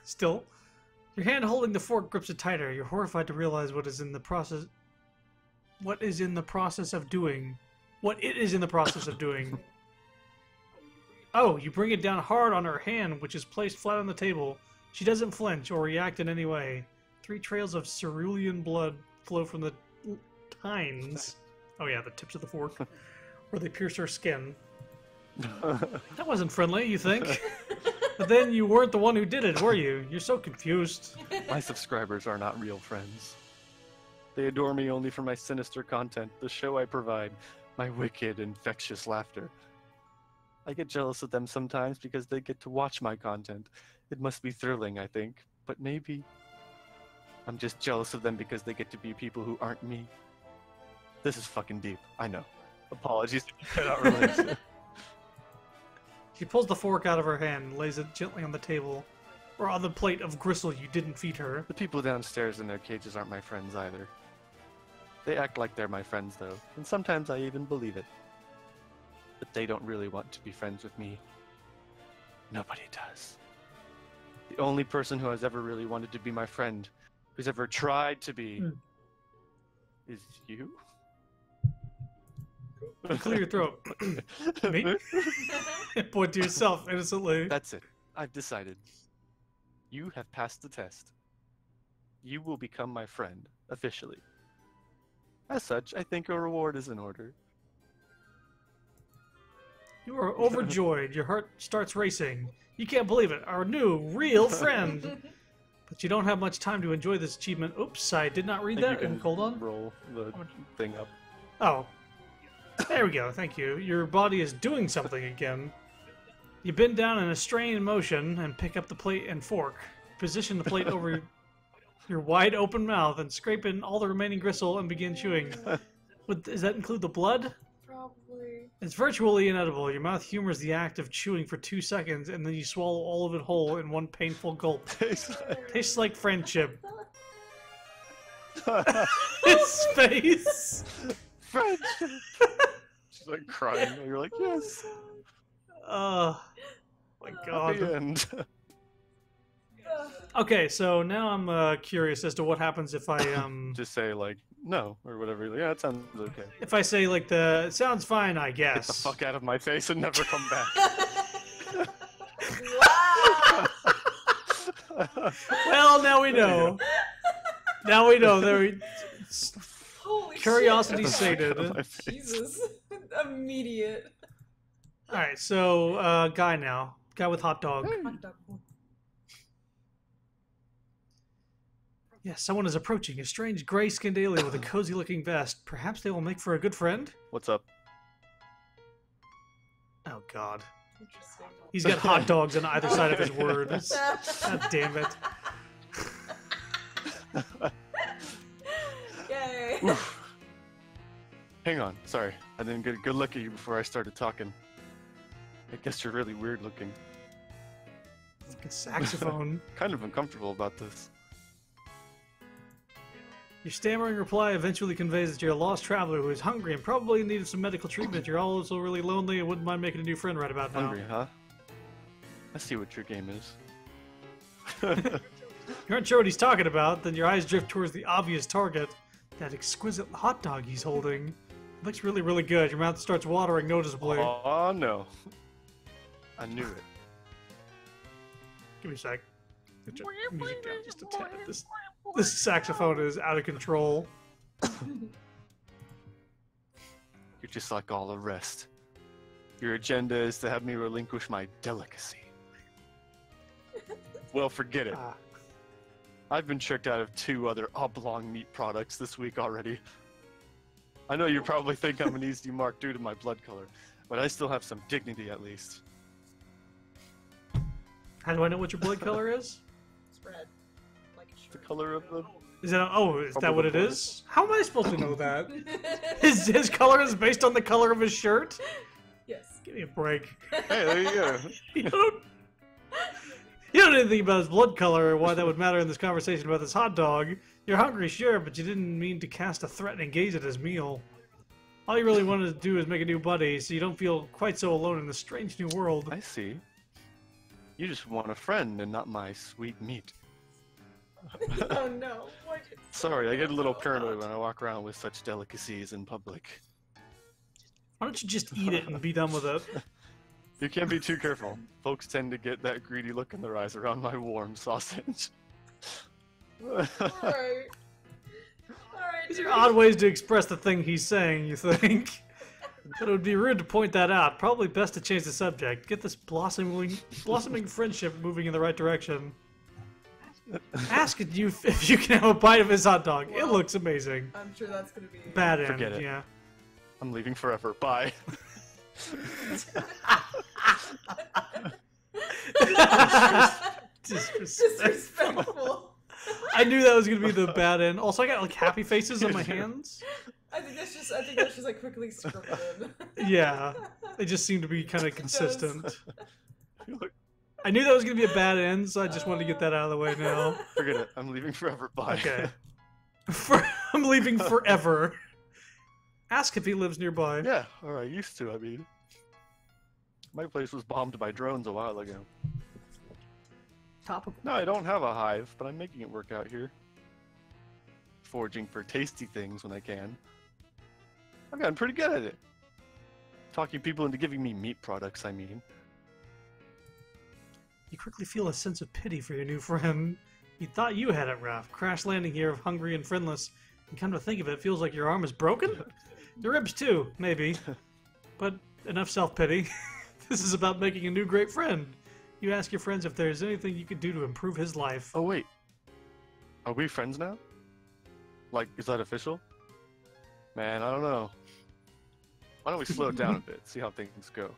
Still. Your hand holding the fork grips it tighter. You're horrified to realize what is in the process. What is in the process of doing. What it is in the process of doing. Oh, you bring it down hard on her hand, which is placed flat on the table. She doesn't flinch or react in any way. 3 trails of cerulean blood flow from the tines. Oh yeah, the tips of the fork. Where they pierce her skin. That wasn't friendly, you think? But then you weren't the one who did it, were you? You're so confused. My subscribers are not real friends. They adore me only for my sinister content, the show I provide, my wicked, infectious laughter. I get jealous of them sometimes because they get to watch my content. It must be thrilling, I think, but maybe I'm just jealous of them because they get to be people who aren't me. This is fucking deep, I know. Apologies if you cannot relate. She pulls the fork out of her hand and lays it gently on the table, or on the plate of gristle you didn't feed her. The people downstairs in their cages aren't my friends either. They act like they're my friends, though, and sometimes I even believe it. But they don't really want to be friends with me. Nobody does. The only person who has ever really wanted to be my friend, who's ever tried to be, is you? Clear your throat. Me? Point to yourself innocently. That's it. I've decided. You have passed the test. You will become my friend, officially. As such, I think a reward is in order. You are overjoyed. Your heart starts racing. You can't believe it. Our new, real friend. But you don't have much time to enjoy this achievement. Oops, I did not read I think that. you can Hold on. roll the thing up. Oh. There we go. Thank you. Your body is doing something again. You bend down in a strained motion and pick up the plate and fork. Position the plate over your wide open mouth and scrape in all the remaining gristle and begin chewing. Does that include the blood? Probably. It's virtually inedible. Your mouth humors the act of chewing for 2 seconds, and then you swallow all of it whole in one painful gulp. Tastes like friendship. His face. Friendship. She's like crying. And you're like, yes. Oh my god. The end. Okay, so now I'm curious as to what happens if I Just say like no or whatever. Yeah, that sounds okay. if I say like it sounds fine, I Get the guess. fuck out of my face and never come back. Wow! Well, now we know. Now we know. Holy Curiosity Get the fuck out of sated. my face. shit. Jesus. Immediate. All right, so guy now, guy with hot dog. Hot dog. Yes, someone is approaching. A strange gray-skinned alien with a cozy-looking vest. Perhaps they will make for a good friend. What's up? Oh God, Interesting. he's got hot dogs on either side of his words. God damn it. Yay. Oof. Hang on, sorry. I didn't get a good look at you before I started talking. I guess you're really weird looking. Like a saxophone. Kind of uncomfortable about this. Your stammering reply eventually conveys that you're a lost traveler who is hungry and probably needed some medical treatment. You're also really lonely and wouldn't mind making a new friend right about now. Hungry, huh? I see what your game is. You aren't sure what he's talking about, then your eyes drift towards the obvious target, that exquisite hot dog he's holding. It looks really, really good. Your mouth starts watering noticeably. Oh no. I knew it. Give me a sec. Get your music down just a tad. This saxophone is out of control. You're just like all the rest. Your agenda is to have me relinquish my delicacy. Well, forget it. I've been tricked out of 2 other oblong meat products this week already. I know you probably think I'm an easy mark due to my blood color, but I still have some dignity at least. How do I know what your blood color is? It's red. Like a shirt. The color of the... Is that is that what it Probably. is? How am I supposed to know that? His color is based on the color of his shirt? Yes. Give me a break. Hey, there you go. You don't know anything about his blood color or why that would matter in this conversation about this hot dog. You're hungry, sure, but you didn't mean to cast a threatening gaze at his meal. All you really wanted to do is make a new buddy, so you don't feel quite so alone in this strange new world. I see. You just want a friend and not my sweet meat. Oh no. What? Sorry, I get a little paranoid when I walk around with such delicacies in public. Why don't you just eat it and be done with it? You can't be too careful. Folks tend to get that greedy look in their eyes around my warm sausage. Alright. Alright. These are odd ways to express the thing he's saying, you think? But it would be rude to point that out. Probably best to change the subject. Get this blossoming friendship moving in the right direction. Ask you if you can have a bite of his hot dog. It Well, looks amazing. I'm sure that's gonna be Bad end, Forget it. yeah. I'm leaving forever. Bye. disrespectful. I knew that was gonna be the bad end. Also, I got like happy faces on my hands. I think that's just like quickly scripted. Yeah, they just seem to be kind of It does. consistent. I knew that was gonna be a bad end, so I just wanted to get that out of the way now. Forget it. I'm leaving forever. Bye. Okay. I'm leaving forever. Ask if he lives nearby. Yeah, or I used to, I mean. My place was bombed by drones a while ago. Topical. No, I don't have a hive, but I'm making it work out here. Foraging for tasty things when I can. I've gotten pretty good at it. Talking people into giving me meat products, I mean. You quickly feel a sense of pity for your new friend. You thought you had it rough, crash landing here hungry and friendless, and come to think of it, feels like your arm is broken? Your ribs too, maybe. But enough self-pity. This is about making a new great friend. You ask your friends if there's anything you could do to improve his life. Oh, wait. Are we friends now? Like, is that official? Man, I don't know. Why don't we slow it down a bit, see how things go?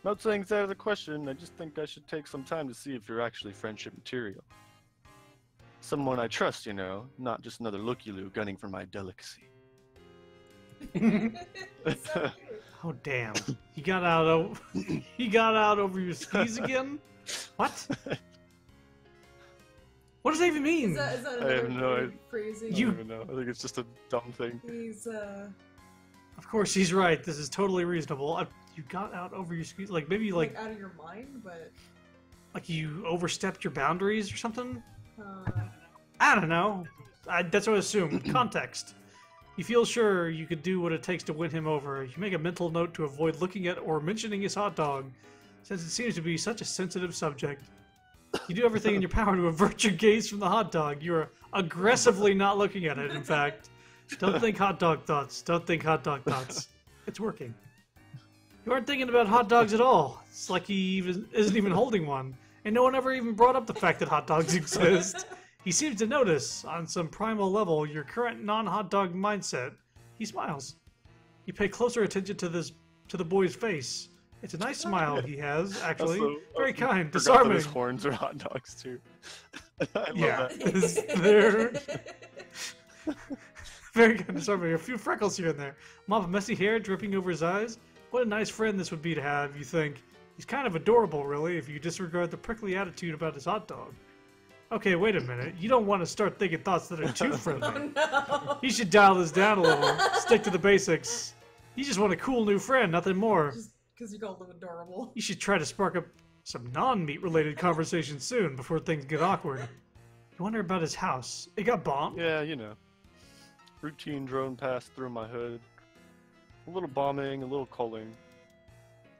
Not saying it's out of the question, I just think I should take some time to see if you're actually friendship material. Someone I trust, you know, not just another looky-loo gunning for my delicacy. It's so cute. Oh damn! You got out over your skis again? What? What does that even mean? Is that I have another no weird idea. phrasing? I don't even know. I think it's just a dumb thing. He's Of course, he's right. This is totally reasonable. You got out over your skis, like maybe like out of your mind, but like you overstepped your boundaries or something. uh, I don't know. That's what I assume. Context. You feel sure you could do what it takes to win him over. You make a mental note to avoid looking at or mentioning his hot dog, since it seems to be such a sensitive subject. You do everything in your power to avert your gaze from the hot dog. You are aggressively not looking at it, in fact. Don't think hot dog thoughts. Don't think hot dog thoughts. It's working. You aren't thinking about hot dogs at all. It's like he isn't even holding one. And no one ever even brought up the fact that hot dogs exist. He seems to notice, on some primal level, your current non-hot dog mindset. He smiles. You pay closer attention to the boy's face. It's a nice smile he has, actually. Also, Very kind, Forgot that disarming. his horns are hot dogs too. I love Yeah. that. They're very kind, disarming. A few freckles here and there. Mop of messy hair dripping over his eyes. What a nice friend this would be to have, you think. He's kind of adorable, really, if you disregard the prickly attitude about his hot dog. Okay, wait a minute. You don't want to start thinking thoughts that are too friendly. oh no. You should dial this down a little. Stick to the basics. You just want a cool new friend, nothing more. Just because you called them adorable. You should try to spark up some non-meat related conversation soon before things get awkward. You wonder about his house. It got bombed? Yeah, you know. Routine drone pass through my hood. A little bombing, a little culling.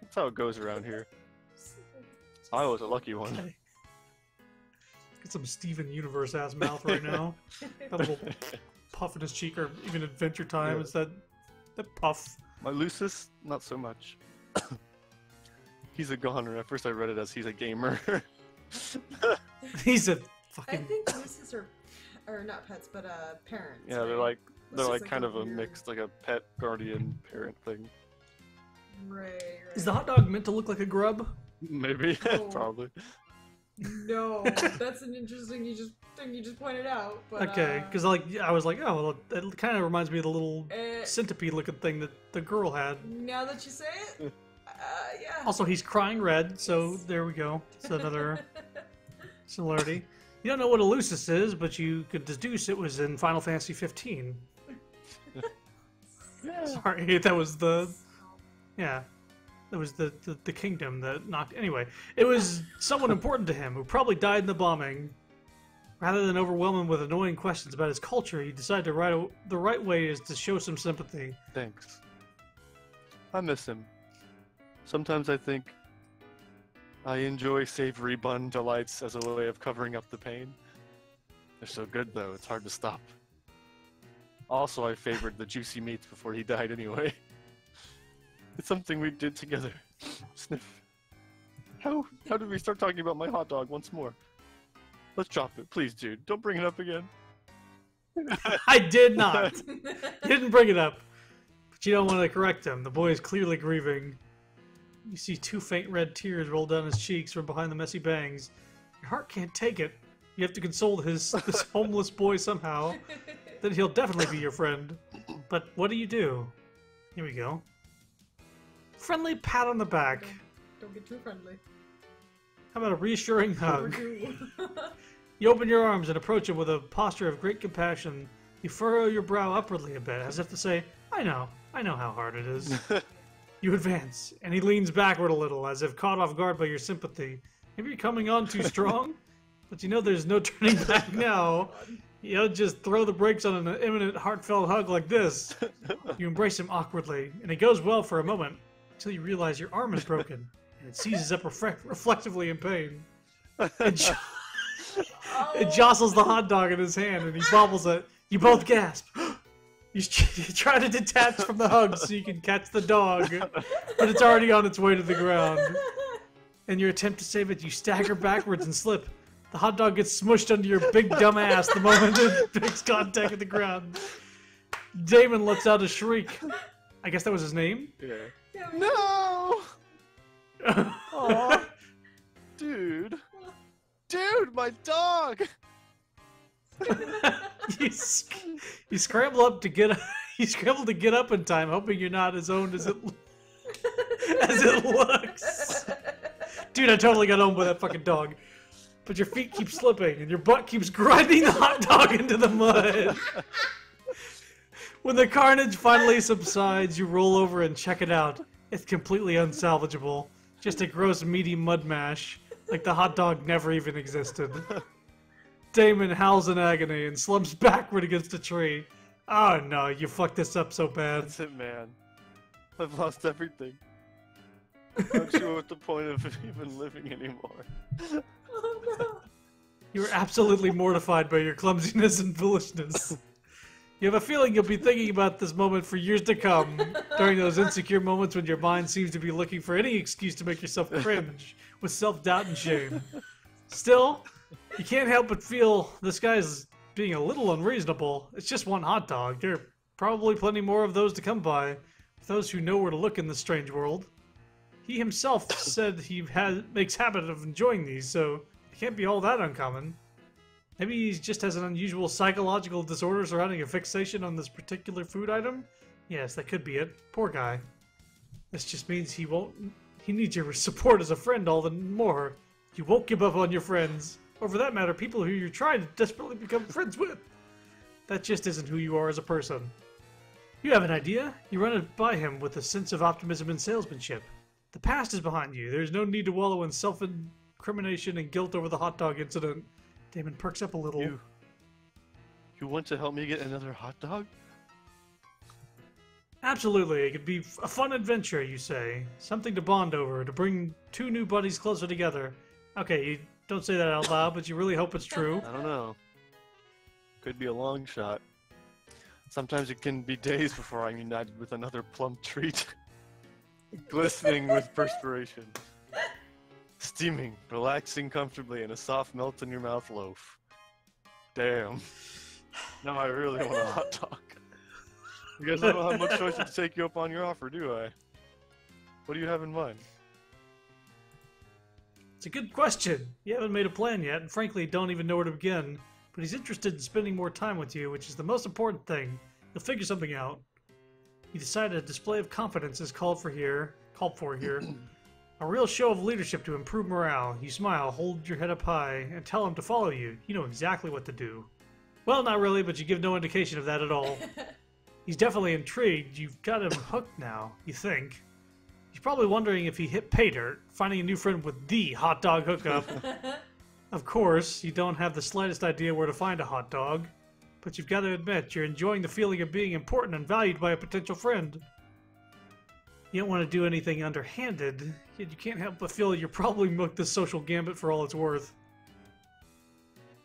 That's how it goes around here. I was a lucky one. Okay. Got some Steven Universe ass mouth right now. That little puff in his cheek, or even Adventure Time. Yeah. It's that puff. My Lucis, not so much. He's a goner. At first I read it as he's a gamer. He's a I Fucking. think mooses are not pets, but parents. Yeah, right? they're It's like just kind a of a weird- mixed, like a pet guardian parent thing. Right. Is the hot dog meant to look like a grub? Maybe, Oh. probably. No, that's an interesting thing you just pointed out. But, Okay, because I was like, oh, well, it kind of reminds me of the little eh, centipede-looking thing that the girl had. now that you say it, yeah. Also, he's crying red, so there we go. It's another similarity. You don't know what a Lucis is, but you could deduce it was in Final Fantasy 15. Sorry, that was the... Yeah. That was the kingdom that knocked... Anyway, it was someone important to him who probably died in the bombing. Rather than overwhelm him with annoying questions about his culture, he decided the right way is to show some sympathy. Thanks. I miss him. Sometimes I think I enjoy savory bun delights as a way of covering up the pain. They're so good, though, it's hard to stop. Also, I favored the juicy meats before he died anyway. It's something we did together. Sniff. How did we start talking about my hot dog once more? Let's drop it, please, dude. Don't bring it up again. I did not. You didn't bring it up. But you don't want to correct him. The boy is clearly grieving. You see two faint red tears roll down his cheeks from behind the messy bangs. Your heart can't take it. You have to console this homeless boy somehow. Then he'll definitely be your friend. But what do you do? Here we go. Friendly pat on the back. Don't get too friendly. How about a reassuring hug? Overdue. You open your arms and approach him with a posture of great compassion. You furrow your brow upwardly a bit, as if to say, I know how hard it is. You advance, and he leans backward a little, as if caught off guard by your sympathy. Maybe you're coming on too strong? But you know there's no turning back now. You don't just throw the brakes on an imminent, heartfelt hug like this. You embrace him awkwardly, and it goes well for a moment, until you realize your arm is broken, and it seizes up reflectively in pain. It jostles the hot dog in his hand, and he bobbles it. You both gasp. You try to detach from the hug so you can catch the dog, but it's already on its way to the ground. In your attempt to save it, you stagger backwards and slip. The hot dog gets smushed under your big dumb ass the moment it makes contact with the ground. Damon lets out a shriek. I guess that was his name? Yeah. No! Aw. Dude, my dog! You scramble up to get up in time, hoping you're not as owned as it looks. Dude, I totally got owned by that fucking dog. But your feet keep slipping and your butt keeps grinding the hot dog into the mud. When the carnage finally subsides, you roll over and check it out. It's completely unsalvageable. Just a gross meaty mud mash, like the hot dog never even existed. Damon howls in agony and slumps backward against a tree. Oh no, you fucked this up so bad. That's it, man. I've lost everything. I'm not sure what the point of even living anymore. Oh no. You were absolutely mortified by your clumsiness and foolishness. You have a feeling you'll be thinking about this moment for years to come, during those insecure moments when your mind seems to be looking for any excuse to make yourself cringe, with self-doubt and shame. Still, you can't help but feel this guy's being a little unreasonable. It's just one hot dog. There are probably plenty more of those to come by, for those who know where to look in this strange world. He himself said he makes habit of enjoying these, so it can't be all that uncommon. Maybe he just has an unusual psychological disorder surrounding a fixation on this particular food item? Yes, that could be it. Poor guy. This just means he needs your support as a friend all the more. You won't give up on your friends. Or for that matter, people who you're trying to desperately become friends with. That just isn't who you are as a person. You have an idea. You run it by him with a sense of optimism and salesmanship. The past is behind you. There's no need to wallow in self-incrimination and guilt over the hot dog incident. Damon perks up a little. You want to help me get another hot dog? Absolutely. It could be a fun adventure, you say. Something to bond over, to bring two new buddies closer together. Okay, you don't say that out loud, but you really hope it's true. I don't know. Could be a long shot. Sometimes it can be days before I'm united with another plump treat. Glistening with perspiration. Steaming, relaxing comfortably in a soft melt-in-your-mouth loaf. Damn. Now I really want a hot dog. I guess I don't have much choice to take you up on your offer, do I? What do you have in mind? It's a good question. You haven't made a plan yet, and frankly, don't even know where to begin. But he's interested in spending more time with you, which is the most important thing. He'll figure something out. You decide a display of confidence is called for here. A real show of leadership to improve morale. You smile, hold your head up high, and tell him to follow you. You know exactly what to do. Well, not really, but you give no indication of that at all. He's definitely intrigued. You've got him hooked now, you think. He's probably wondering if he hit pay dirt, finding a new friend with the hot dog hookup. Of course, you don't have the slightest idea where to find a hot dog, but you've got to admit you're enjoying the feeling of being important and valued by a potential friend. You don't want to do anything underhanded, yet you can't help but feel you're probably milked this social gambit for all it's worth.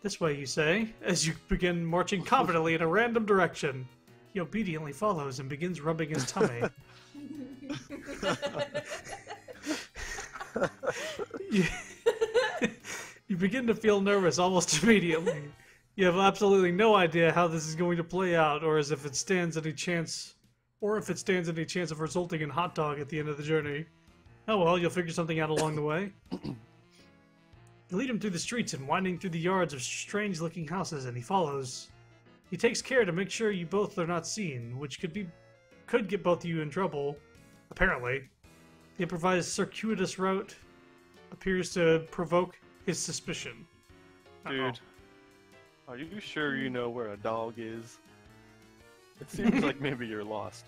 This way, you say, as you begin marching confidently in a random direction. He obediently follows and begins rubbing his tummy. You begin to feel nervous almost immediately. You have absolutely no idea how this is going to play out, or if it stands any chance of resulting in hot dog at the end of the journey. Oh well, you'll figure something out along the way. You lead him through the streets and winding through the yards of strange-looking houses, and he follows. He takes care to make sure you both are not seen, which could get both of you in trouble. Apparently, the improvised circuitous route appears to provoke his suspicion. Dude, are you sure you know where a dog is? It seems like maybe you're lost.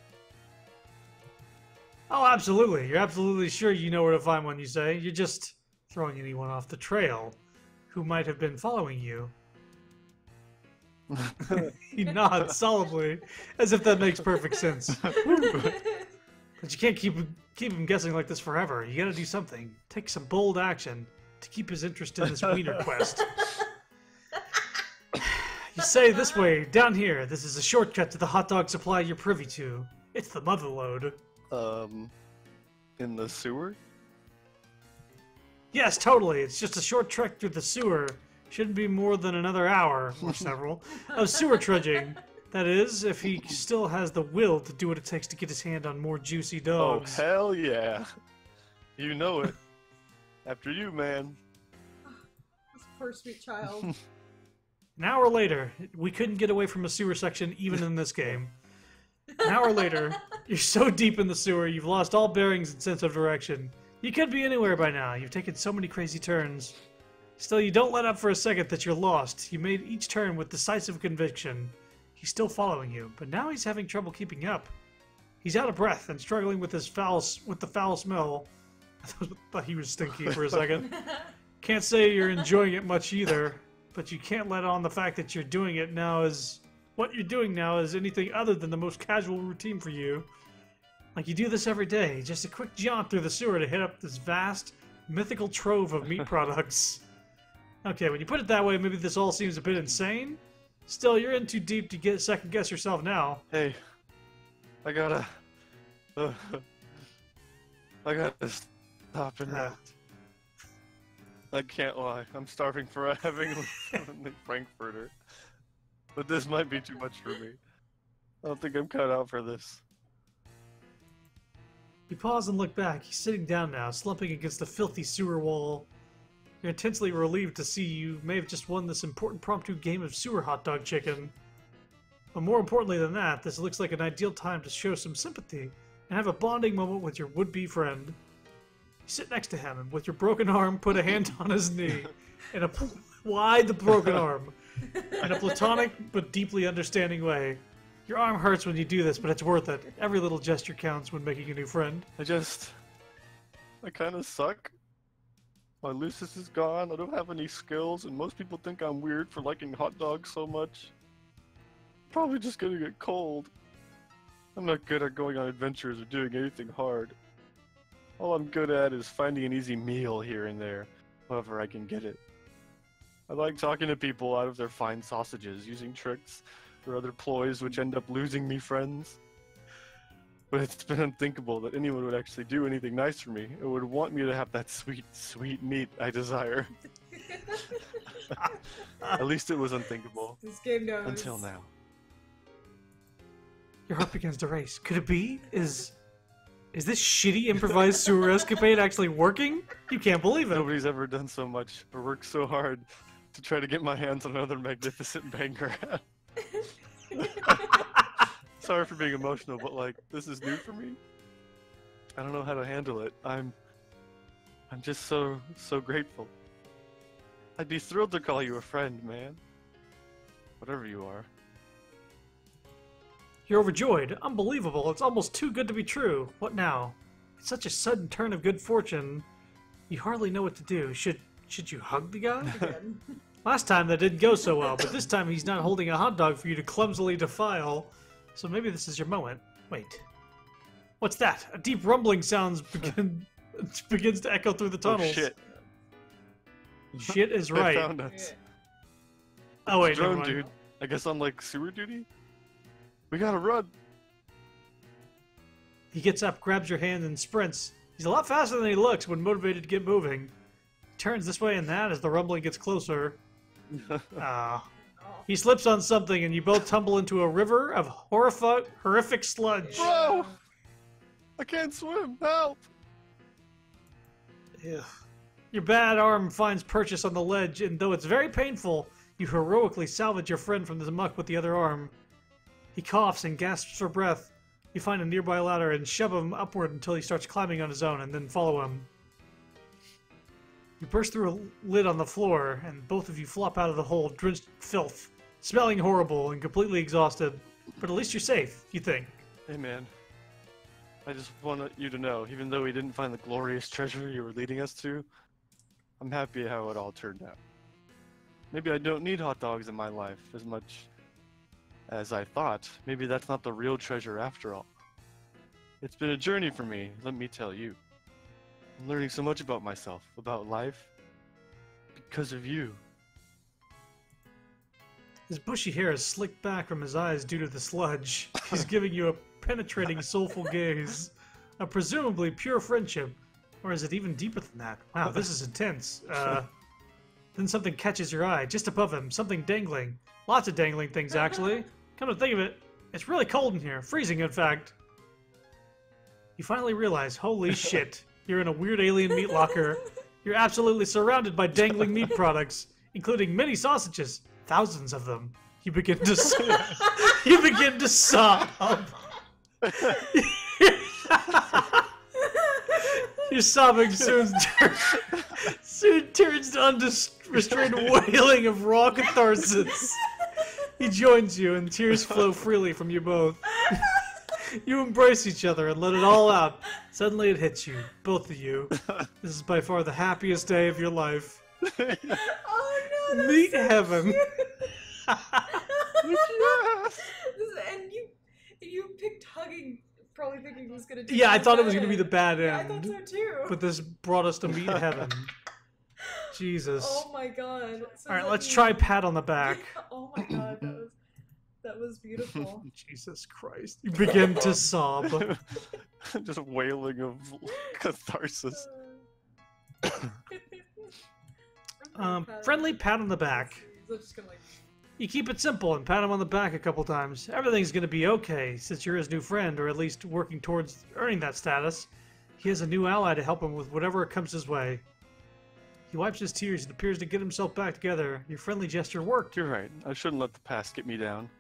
Oh, absolutely. You're absolutely sure you know where to find one, you say. You're just throwing anyone off the trail who might have been following you. He nods solemnly, as if that makes perfect sense. But you can't keep him guessing like this forever. You gotta do something. Take some bold action to keep his interest in this wiener quest. You say this way, down here. This is a shortcut to the hot dog supply you're privy to. It's the motherlode. In the sewer? Yes, totally. It's just a short trek through the sewer. Shouldn't be more than another hour, or several, of sewer trudging. That is, if he still has the will to do what it takes to get his hand on more juicy dogs. Oh, hell yeah. You know it. After you, man. This poor sweet child. An hour later, we couldn't get away from a sewer section even in this game. An hour later, you're so deep in the sewer, you've lost all bearings and sense of direction. You could be anywhere by now. You've taken so many crazy turns. Still, you don't let up for a second that you're lost. You made each turn with decisive conviction. He's still following you, but now he's having trouble keeping up. He's out of breath and struggling with the foul smell. I thought he was stinky for a second. Can't say you're enjoying it much either, but you can't let on the fact that what you're doing now is anything other than the most casual routine for you. Like you do this every day, just a quick jaunt through the sewer to hit up this vast, mythical trove of meat products. Okay, when you put it that way, maybe this all seems a bit insane. Still, you're in too deep to second guess yourself now. Hey, I gotta stop and eat. I can't lie, I'm starving for having a Frankfurter. But this might be too much for me. I don't think I'm cut out for this. You pause and look back. He's sitting down now, slumping against the filthy sewer wall. You're intensely relieved to see you may have just won this important impromptu game of sewer hot dog chicken. But more importantly than that, this looks like an ideal time to show some sympathy and have a bonding moment with your would-be friend. You sit next to him and with your broken arm, put a hand on his knee. Wide the broken arm. In a platonic but deeply understanding way. Your arm hurts when you do this, but it's worth it. Every little gesture counts when making a new friend. I kinda suck. My Lucis is gone, I don't have any skills, and most people think I'm weird for liking hot dogs so much. Probably just gonna get cold. I'm not good at going on adventures or doing anything hard. All I'm good at is finding an easy meal here and there, however I can get it. I like talking to people out of their fine sausages, using tricks or other ploys which end up losing me friends. But it's been unthinkable that anyone would actually do anything nice for me, or would want me to have that sweet, sweet meat I desire. At least it was unthinkable. This game knows. Until now. Your heart begins to race. Could it be? Is this shitty improvised sewer escapade actually working? You can't believe it. Nobody's ever done so much or worked so hard to try to get my hands on another magnificent banger. Sorry for being emotional, but like, this is new for me. I don't know how to handle it. I'm just so grateful. I'd be thrilled to call you a friend, man. Whatever you are. You're overjoyed. Unbelievable. It's almost too good to be true. What now? It's such a sudden turn of good fortune. You hardly know what to do. Should you hug the guy? Again. Last time that didn't go so well, but this time he's not holding a hot dog for you to clumsily defile. So maybe this is your moment. Wait. What's that? A deep rumbling sounds begins to echo through the tunnels. Oh, shit. Shit is They right. found us. Oh wait, never Drone mind. dude. I guess on like sewer duty? We gotta run. He gets up, grabs your hand, and sprints. He's a lot faster than he looks when motivated to get moving. He turns this way and that as the rumbling gets closer. He slips on something, and you both tumble into a river of horrific sludge. Bro! I can't swim. Help! Ugh. Your bad arm finds purchase on the ledge, and though it's very painful, you heroically salvage your friend from the muck with the other arm. He coughs and gasps for breath. You find a nearby ladder and shove him upward until he starts climbing on his own, and then follow him. You burst through a lid on the floor, and both of you flop out of the hole, drenched in filth, smelling horrible and completely exhausted. But at least you're safe, you think. Hey man. I just want you to know, even though we didn't find the glorious treasure you were leading us to, I'm happy how it all turned out. Maybe I don't need hot dogs in my life as much as I thought. Maybe that's not the real treasure after all. It's been a journey for me, let me tell you. I'm learning so much about myself, about life, because of you. His bushy hair is slicked back from his eyes due to the sludge. He's giving you a penetrating, soulful gaze. A presumably pure friendship. Or is it even deeper than that? Wow, this is intense. Then something catches your eye, just above him. Something dangling. Lots of dangling things, actually. Come to think of it, it's really cold in here. Freezing, in fact. You finally realize, holy shit, you're in a weird alien meat locker. You're absolutely surrounded by dangling meat products, including many sausages. Thousands of them. You begin to sob. Your sobbing soon turns to unrestrained wailing of raw catharsis. He joins you, and tears flow freely from you both. You embrace each other and let it all out. Suddenly it hits you, both of you. This is by far the happiest day of your life. Oh no! That's Meet so heaven. cute. Yes! And you picked hugging, probably thinking it was gonna. Take Yeah, I the thought it was bad going to be the end. bad Yeah, I end. thought so too. But this brought us to meet heaven. Jesus. Oh my god. So Alright, that let's means- try pat on the back. Oh my god, that was beautiful. Jesus Christ. You begin to sob. Just wailing of catharsis. Friendly pat on the back. So just gonna like. You keep it simple and pat him on the back a couple times. Everything's going to be okay since you're his new friend, or at least working towards earning that status. He has a new ally to help him with whatever comes his way. He wipes his tears and appears to get himself back together. Your friendly gesture worked. You're right. I shouldn't let the past get me down.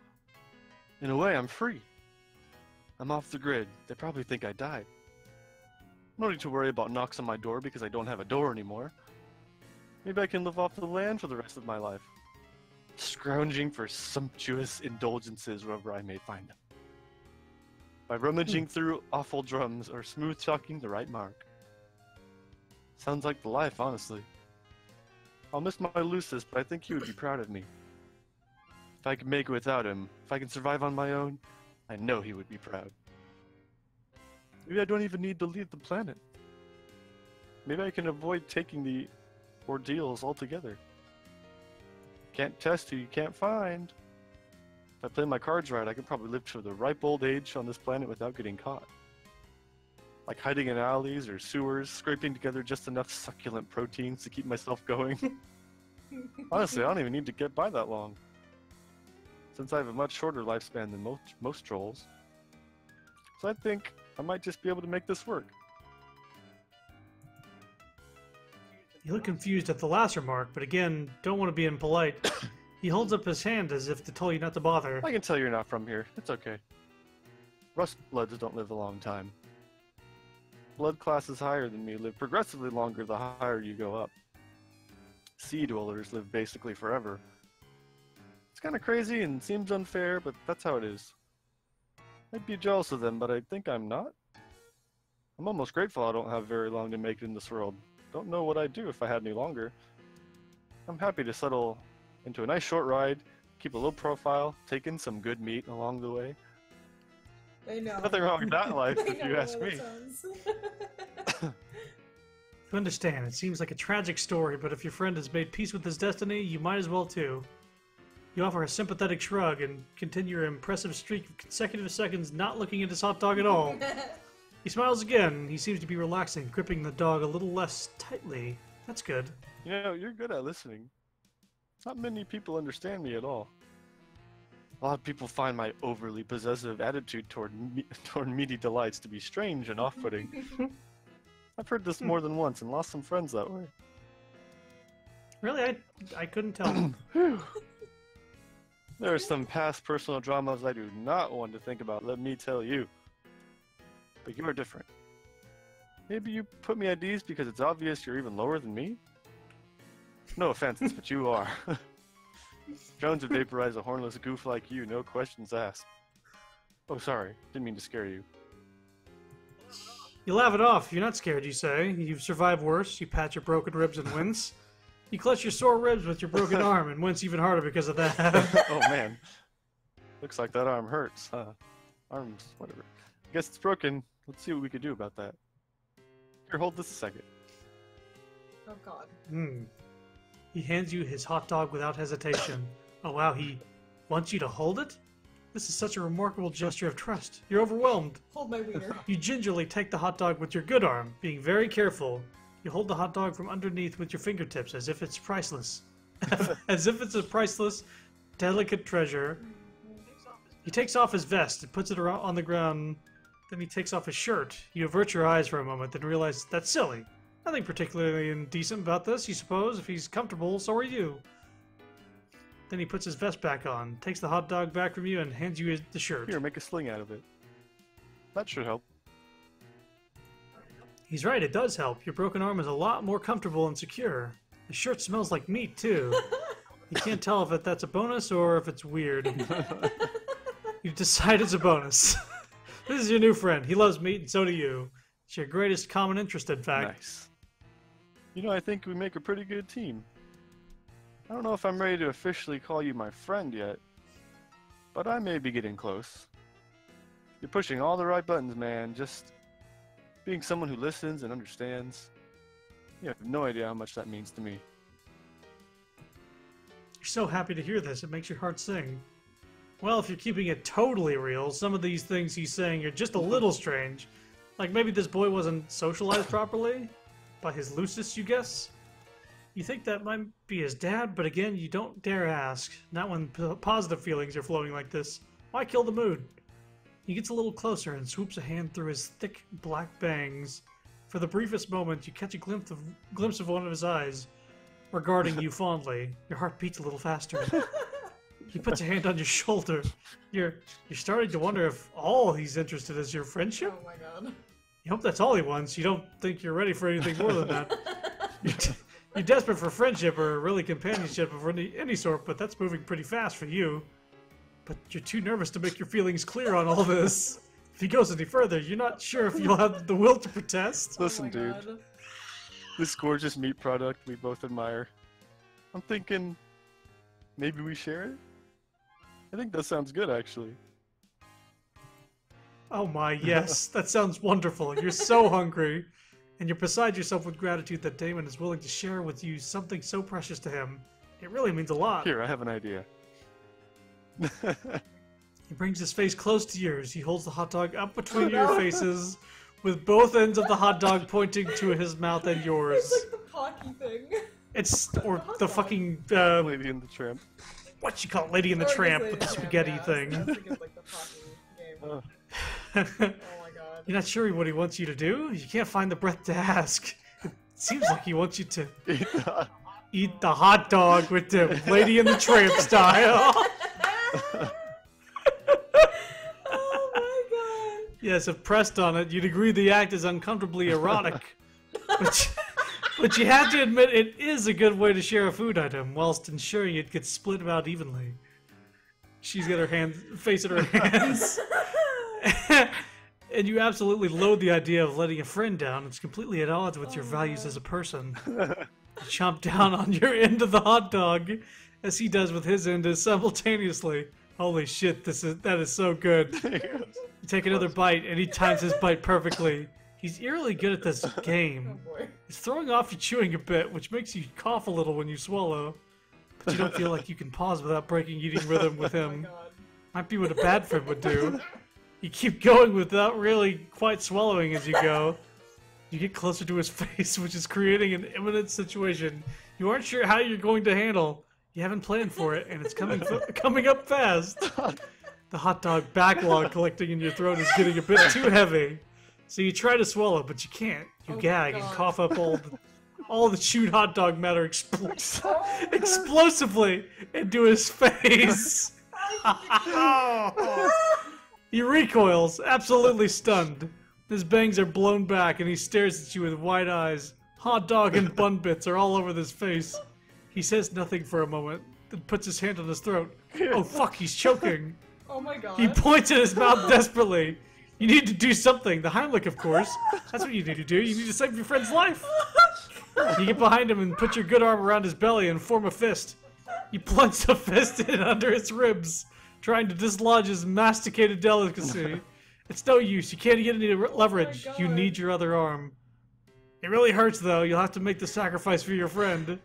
In a way, I'm free. I'm off the grid. They probably think I died. No need to worry about knocks on my door because I don't have a door anymore. Maybe I can live off the land for the rest of my life, scrounging for sumptuous indulgences wherever I may find them. By rummaging through awful drums or smooth talking the right mark. Sounds like the life, honestly. I'll miss my Lucis, but I think he would be proud of me. If I can make it without him, if I can survive on my own, I know he would be proud. Maybe I don't even need to leave the planet. Maybe I can avoid taking the ordeals altogether. Can't test who you can't find. If I play my cards right, I can probably live to the ripe old age on this planet without getting caught. Like hiding in alleys or sewers, scraping together just enough succulent proteins to keep myself going. Honestly, I don't even need to get by that long, since I have a much shorter lifespan than most trolls. So I think I might just be able to make this work. You look confused at the last remark, but again, don't want to be impolite. He holds up his hand as if to tell you not to bother. I can tell you're not from here. It's okay. Rustbloods don't live a long time. Blood classes higher than me live progressively longer the higher you go up. Sea dwellers live basically forever. It's kind of crazy and seems unfair, but that's how it is. I'd be jealous of them, but I think I'm not. I'm almost grateful I don't have very long to make it in this world. Don't know what I'd do if I had any longer. I'm happy to settle into a nice short ride, keep a low profile, take in some good meat along the way. I know. Nothing wrong with that life, I if you know ask how me. that sounds. You understand, it seems like a tragic story, but if your friend has made peace with his destiny, you might as well too. You offer a sympathetic shrug and continue your impressive streak of consecutive seconds not looking at his hot dog at all. He smiles again. He seems to be relaxing, gripping the dog a little less tightly. That's good. You know, you're good at listening. Not many people understand me at all. A lot of people find my overly possessive attitude toward meaty delights to be strange and off-putting. I've heard this more than once and lost some friends that way. Really, I couldn't tell. There are some past personal dramas I do not want to think about, let me tell you. But you are different. Maybe you put me at ease because it's obvious you're even lower than me? No offense, but you are. Jones would vaporize a hornless goof like you, no questions asked. Oh, sorry. Didn't mean to scare you. You laugh it off. You're not scared, you say. You've survived worse. You pat your broken ribs and wince. You clutch your sore ribs with your broken arm and wince even harder because of that. Oh, man. Looks like that arm hurts. Arms, whatever. I guess it's broken. Let's see what we can do about that. Here, hold this a second. Oh god. He hands you his hot dog without hesitation. Oh wow, he wants you to hold it? This is such a remarkable gesture of trust. You're overwhelmed. Hold my wiener. You gingerly take the hot dog with your good arm, being very careful. You hold the hot dog from underneath with your fingertips as if it's priceless. As if it's a priceless, delicate treasure. He takes off his vest and puts it around on the ground. Then he takes off his shirt. You avert your eyes for a moment, then realize that's silly. Nothing particularly indecent about this, you suppose. If he's comfortable, so are you. Then he puts his vest back on, takes the hot dog back from you, and hands you the shirt. Here, make a sling out of it. That should help. He's right, it does help. Your broken arm is a lot more comfortable and secure. The shirt smells like meat, too. You can't tell if that's a bonus or if it's weird. You decide it's a bonus. This is your new friend. He loves meat, and so do you. It's your greatest common interest, in fact. Nice. You know, I think we make a pretty good team. I don't know if I'm ready to officially call you my friend yet, but I may be getting close. You're pushing all the right buttons, man. Just being someone who listens and understands. You have no idea how much that means to me. You're so happy to hear this, it makes your heart sing. Well, if you're keeping it totally real, some of these things he's saying are just a little strange. Like maybe this boy wasn't socialized properly? By his Lucis, you guess? You think that might be his dad, but again, you don't dare ask. Not when positive feelings are flowing like this. Why kill the mood? He gets a little closer and swoops a hand through his thick black bangs. For the briefest moment, you catch a glimpse of one of his eyes, regarding you fondly. Your heart beats a little faster. He puts a hand on your shoulder. You're starting to wonder if all he's interested is your friendship? Oh my god. You hope that's all he wants. You don't think you're ready for anything more than that. You're desperate for friendship or really companionship of any sort, but that's moving pretty fast for you. But you're too nervous to make your feelings clear on all this. If he goes any further, you're not sure if you'll have the will to protest. Listen, Oh my dude. God. This gorgeous meat product we both admire. I'm thinking maybe we share it? I think that sounds good, actually. Oh my, yes. That sounds wonderful. You're so hungry. And you're beside yourself with gratitude that Damon is willing to share with you something so precious to him. It really means a lot. Here, I have an idea. He brings his face close to yours. He holds the hot dog up between Oh, your no. faces, with both ends of the hot dog pointing to his mouth and yours. It's like the Pocky thing. It's or Hot the dog. fucking Lady in the Tramp. what you call it, Lady in the Or Tramp Lady with the in the Tramp, spaghetti yeah, thing. I was thinking of, like, the Pocky game. Oh. Oh my god. You're not sure what he wants you to do? You can't find the breath to ask. It seems like he wants you to eat the hot dog with the Lady in the Tramp style. Oh my god. Yes, if pressed on it, you'd agree the act is uncomfortably erotic. But you have to admit it is a good way to share a food item, whilst ensuring it gets split about evenly. She's got her face in her hands. And you absolutely loathe the idea of letting a friend down. It's completely at odds with your values as a person. You chomp down on your end of the hot dog, as he does with his end simultaneously. Holy shit, that is so good. You take another bite, and he times his bite perfectly. He's eerily good at this game. Oh boy. It's throwing off your chewing a bit, which makes you cough a little when you swallow. But you don't feel like you can pause without breaking eating rhythm with Oh him. my god. Might be what a bad friend would do. You keep going without really quite swallowing as you go. You get closer to his face, which is creating an imminent situation you aren't sure how you're going to handle. You haven't planned for it, and it's coming up fast. The hot dog backlog collecting in your throat is getting a bit too heavy. So you try to swallow, but you can't. You Oh gag my and God. cough up all the chewed hot dog matter explosively into his face. He recoils, absolutely stunned. His bangs are blown back, and he stares at you with wide eyes. Hot dog and bun bits are all over his face. He says nothing for a moment, then puts his hand on his throat. Oh fuck, he's choking. Oh my god. He points at his mouth desperately. You need to do something. The Heimlich, of course. That's what you need to do. You need to save your friend's life. You get behind him and put your good arm around his belly and form a fist. You plunge the fist in under his ribs, trying to dislodge his masticated delicacy. It's no use. You can't get any leverage. Oh my You God. need your other arm. It really hurts, though. You'll have to make the sacrifice for your friend.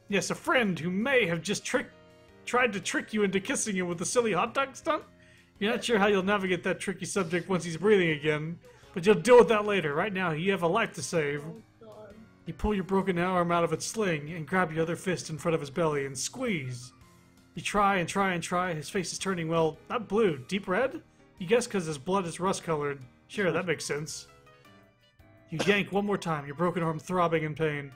Yes, a friend who may have just tried to trick you into kissing him with a silly hot dog stunt. You're not sure how you'll navigate that tricky subject once he's breathing again, but you'll deal with that later. Right now, you have a life to save. Oh god. You pull your broken arm out of its sling and grab your other fist in front of his belly and squeeze. You try and try and try. His face is turning, well, not blue, deep red? You guess because his blood is rust-colored. Sure, that makes sense. You yank one more time, your broken arm throbbing in pain.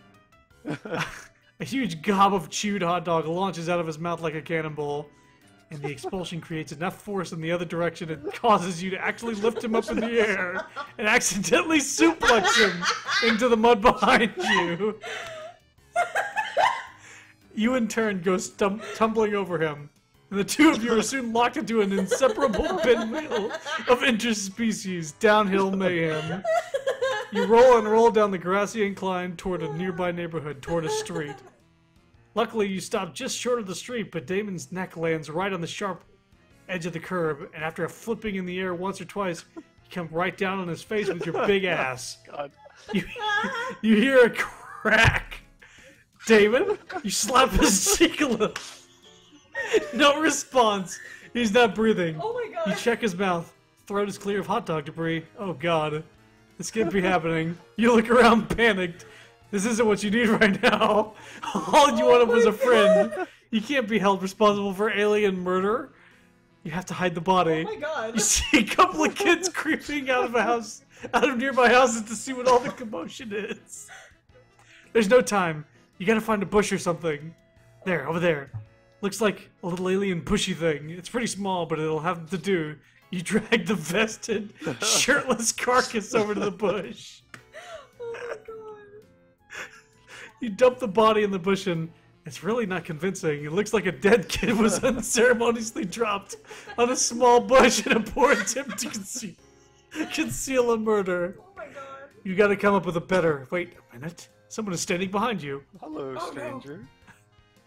A huge gob of chewed hot dog launches out of his mouth like a cannonball, and the expulsion creates enough force in the other direction it causes you to actually lift him up in the air and accidentally suplex him into the mud behind you. You in turn go tumbling over him, and the two of you are soon locked into an inseparable pinwheel of interspecies downhill mayhem. You roll and roll down the grassy incline toward a nearby neighborhood, toward a street. Luckily, you stop just short of the street, but Damon's neck lands right on the sharp edge of the curb, and after flipping in the air once or twice, you come right down on his face with your big ass. God. You hear a crack. Damon, you slap his cheek a little. No response. He's not breathing. Oh my god. You check his mouth. Throat is clear of hot dog debris. Oh god. This can't be happening. You look around panicked. This isn't what you need right now. All you wanted was a friend. You can't be held responsible for alien murder. You have to hide the body. Oh my god. You see a couple of kids creeping out of nearby houses to see what all the commotion is. There's no time. You gotta find a bush or something. There, over there. Looks like a little alien bushy thing. It's pretty small, but it'll have to do. You drag the vested, shirtless carcass over to the bush. Oh my god. You dump the body in the bush and it's really not convincing. It looks like a dead kid was unceremoniously dropped on a small bush in a poor attempt to conceal a murder. Oh my god. You gotta come up with a better... Wait a minute. Someone is standing behind you. Hello, Oh, no. stranger.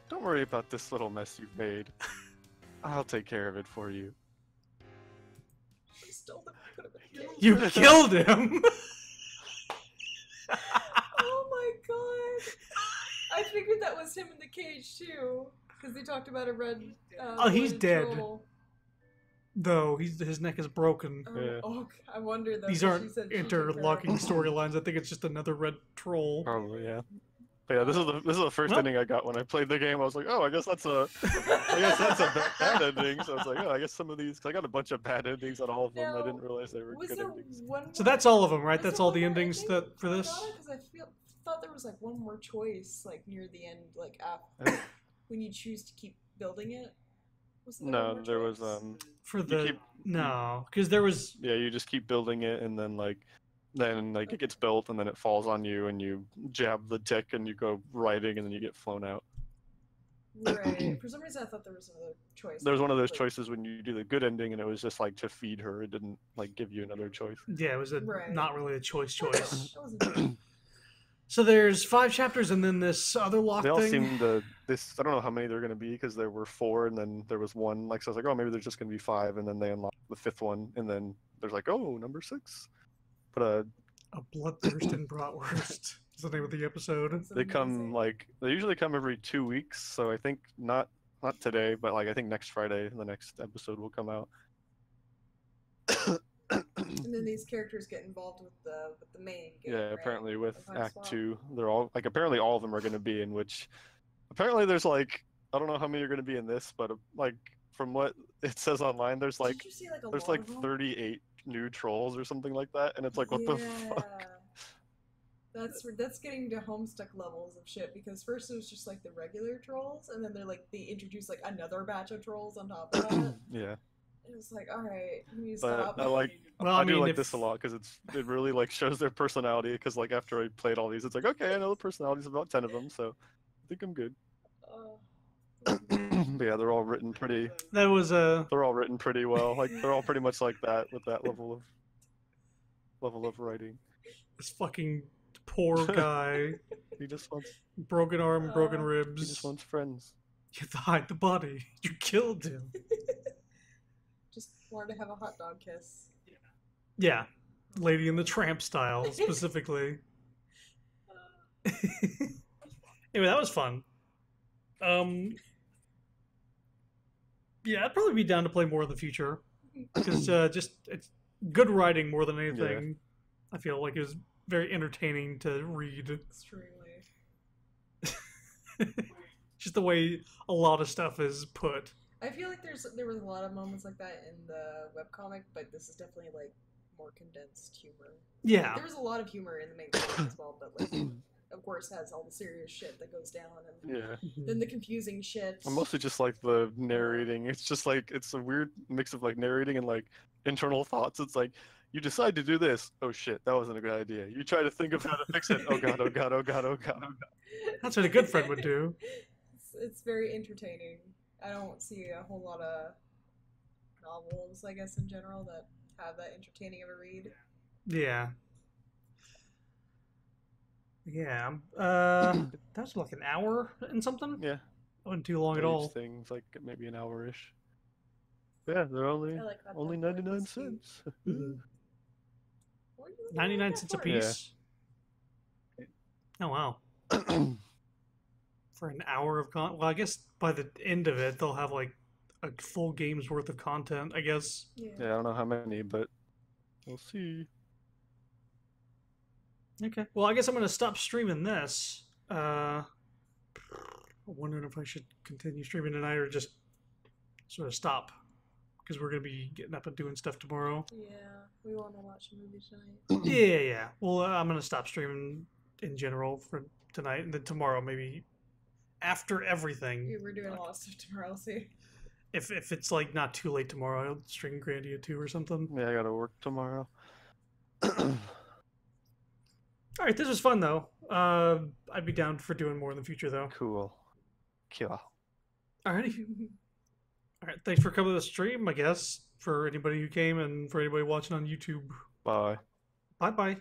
Don't worry about this little mess you've made. I'll take care of it for you. She stole the put him in a cage. You killed him! Oh my god. I figured that was him in the cage too. Because they talked about a red. Oh, he's blooded dead. troll. Though, his neck is broken. Oh, Yeah. oh, I wonder though. These 'cause aren't she said she took care of interlocking him. storylines. I think it's just another red troll. Probably, yeah. But yeah, this is the first Well- ending I got when I played the game. I was like, oh, I guess that's a bad ending. So I was like, oh, I guess some of these. Cause I got a bunch of bad endings on all of them. I didn't realize they were Was good there endings. one? So more- that's all of them, right? was That's there all one the more endings ending that for this. Because I thought there was like one more choice, like near the end, like when you choose to keep building it. Was there one No, more there was choice? For you the keep no, because there was yeah, you just keep building it, and then it gets built, and then it falls on you, and you jab the tick, and you go riding, and then you get flown out. Right. For some reason, I thought there was another choice. There was one of those like- choices when you do the good ending, and it was just like to feed her. It didn't like give you another choice. yeah, it was a Right. not really a choice. That wasn't bad. So there's 5 chapters and then this other lock They all thing. seem to this. I don't know how many there are going to be because there were 4, and then there was one. Like so, I was like, oh, maybe there's just going to be 5, and then they unlocked the 5th one, and then there's like, oh, number 6. But A bloodthirst and bratwurst is the name of the episode. It's they come amazing. like they usually come every 2 weeks. So I think not today, but like I think next Friday the next episode will come out. And then these characters get involved with the main game. Yeah, right? apparently with Of Act Hiveswap. 2, they're all like apparently all of them are going to be in. Which apparently there's like I don't know how many are going to be in this, but like from what it says online, there's like Did you see, like, a there's lot like of them? 38 new trolls or something like that, and it's like what the fuck. That's getting to Homestuck levels of shit because first it was just like the regular trolls, and then they introduced like another batch of trolls on top of that. Yeah, It was like, all right, you need to but stop. I like Well, I I do mean, like if- this a lot because it really like shows their personality. Because like after I played all these, it's like okay, I know the personalities of about 10 of them, so I think I'm good. But yeah, they're all written pretty. That was a They're all written pretty well. Like they're all pretty much like that with that level of writing. this fucking poor guy, He just wants broken arm, broken Uh, he ribs. just wants friends. You have to hide the body. You killed him. Just wanted to have a hot dog kiss. Yeah, Lady in the Tramp style specifically. Anyway, that was fun. Yeah, I'd probably be down to play more in the future because just it's good writing more than anything. I feel like it was very entertaining to read. Extremely. Just the way a lot of stuff is put. I feel like there was a lot of moments like that in the webcomic, but this is definitely like more condensed humor. Yeah, There was a lot of humor in the main comic as well, but like of course has all the serious shit that goes down and Yeah. then the confusing shit. I mostly just like the narrating. It's just like it's a weird mix of like narrating and like internal thoughts. It's like you decide to do this. Oh shit, that wasn't a good idea. You try to think of how to fix it. Oh god, oh god, oh god, oh god, oh god. that's what a good friend would do. It's very entertaining. I don't see a whole lot of novels, I guess, in general that have that entertaining of a read. Yeah. Yeah. That was like an hour and something. Yeah. That wasn't too long at Each all. thing's like maybe an hour-ish. Yeah, they're only I like hot only dog 99 whiskey. cents. Mhm. What are you looking 99 at cents a that for? piece. Oh wow. For an hour of content. Well, I guess by the end of it, they'll have like a full game's worth of content, I guess. Yeah. Yeah, I don't know how many, but we'll see. Okay. Well, I guess I'm going to stop streaming this. I'm wondering if I should continue streaming tonight or just sort of stop. Because we're going to be getting up and doing stuff tomorrow. Yeah, we want to watch a movie tonight. Yeah. Well, I'm going to stop streaming in general for tonight. And then tomorrow, maybe after everything. Yeah, we're doing a lot of stuff tomorrow, see. If it's like not too late tomorrow, I'll stream Grandia 2 or something. Yeah, I gotta work tomorrow. All right, this was fun though. I'd be down for doing more in the future though. Cool. Alrighty. All right, thanks for coming to the stream, I guess, for anybody who came and for anybody watching on YouTube. Bye. Bye-bye.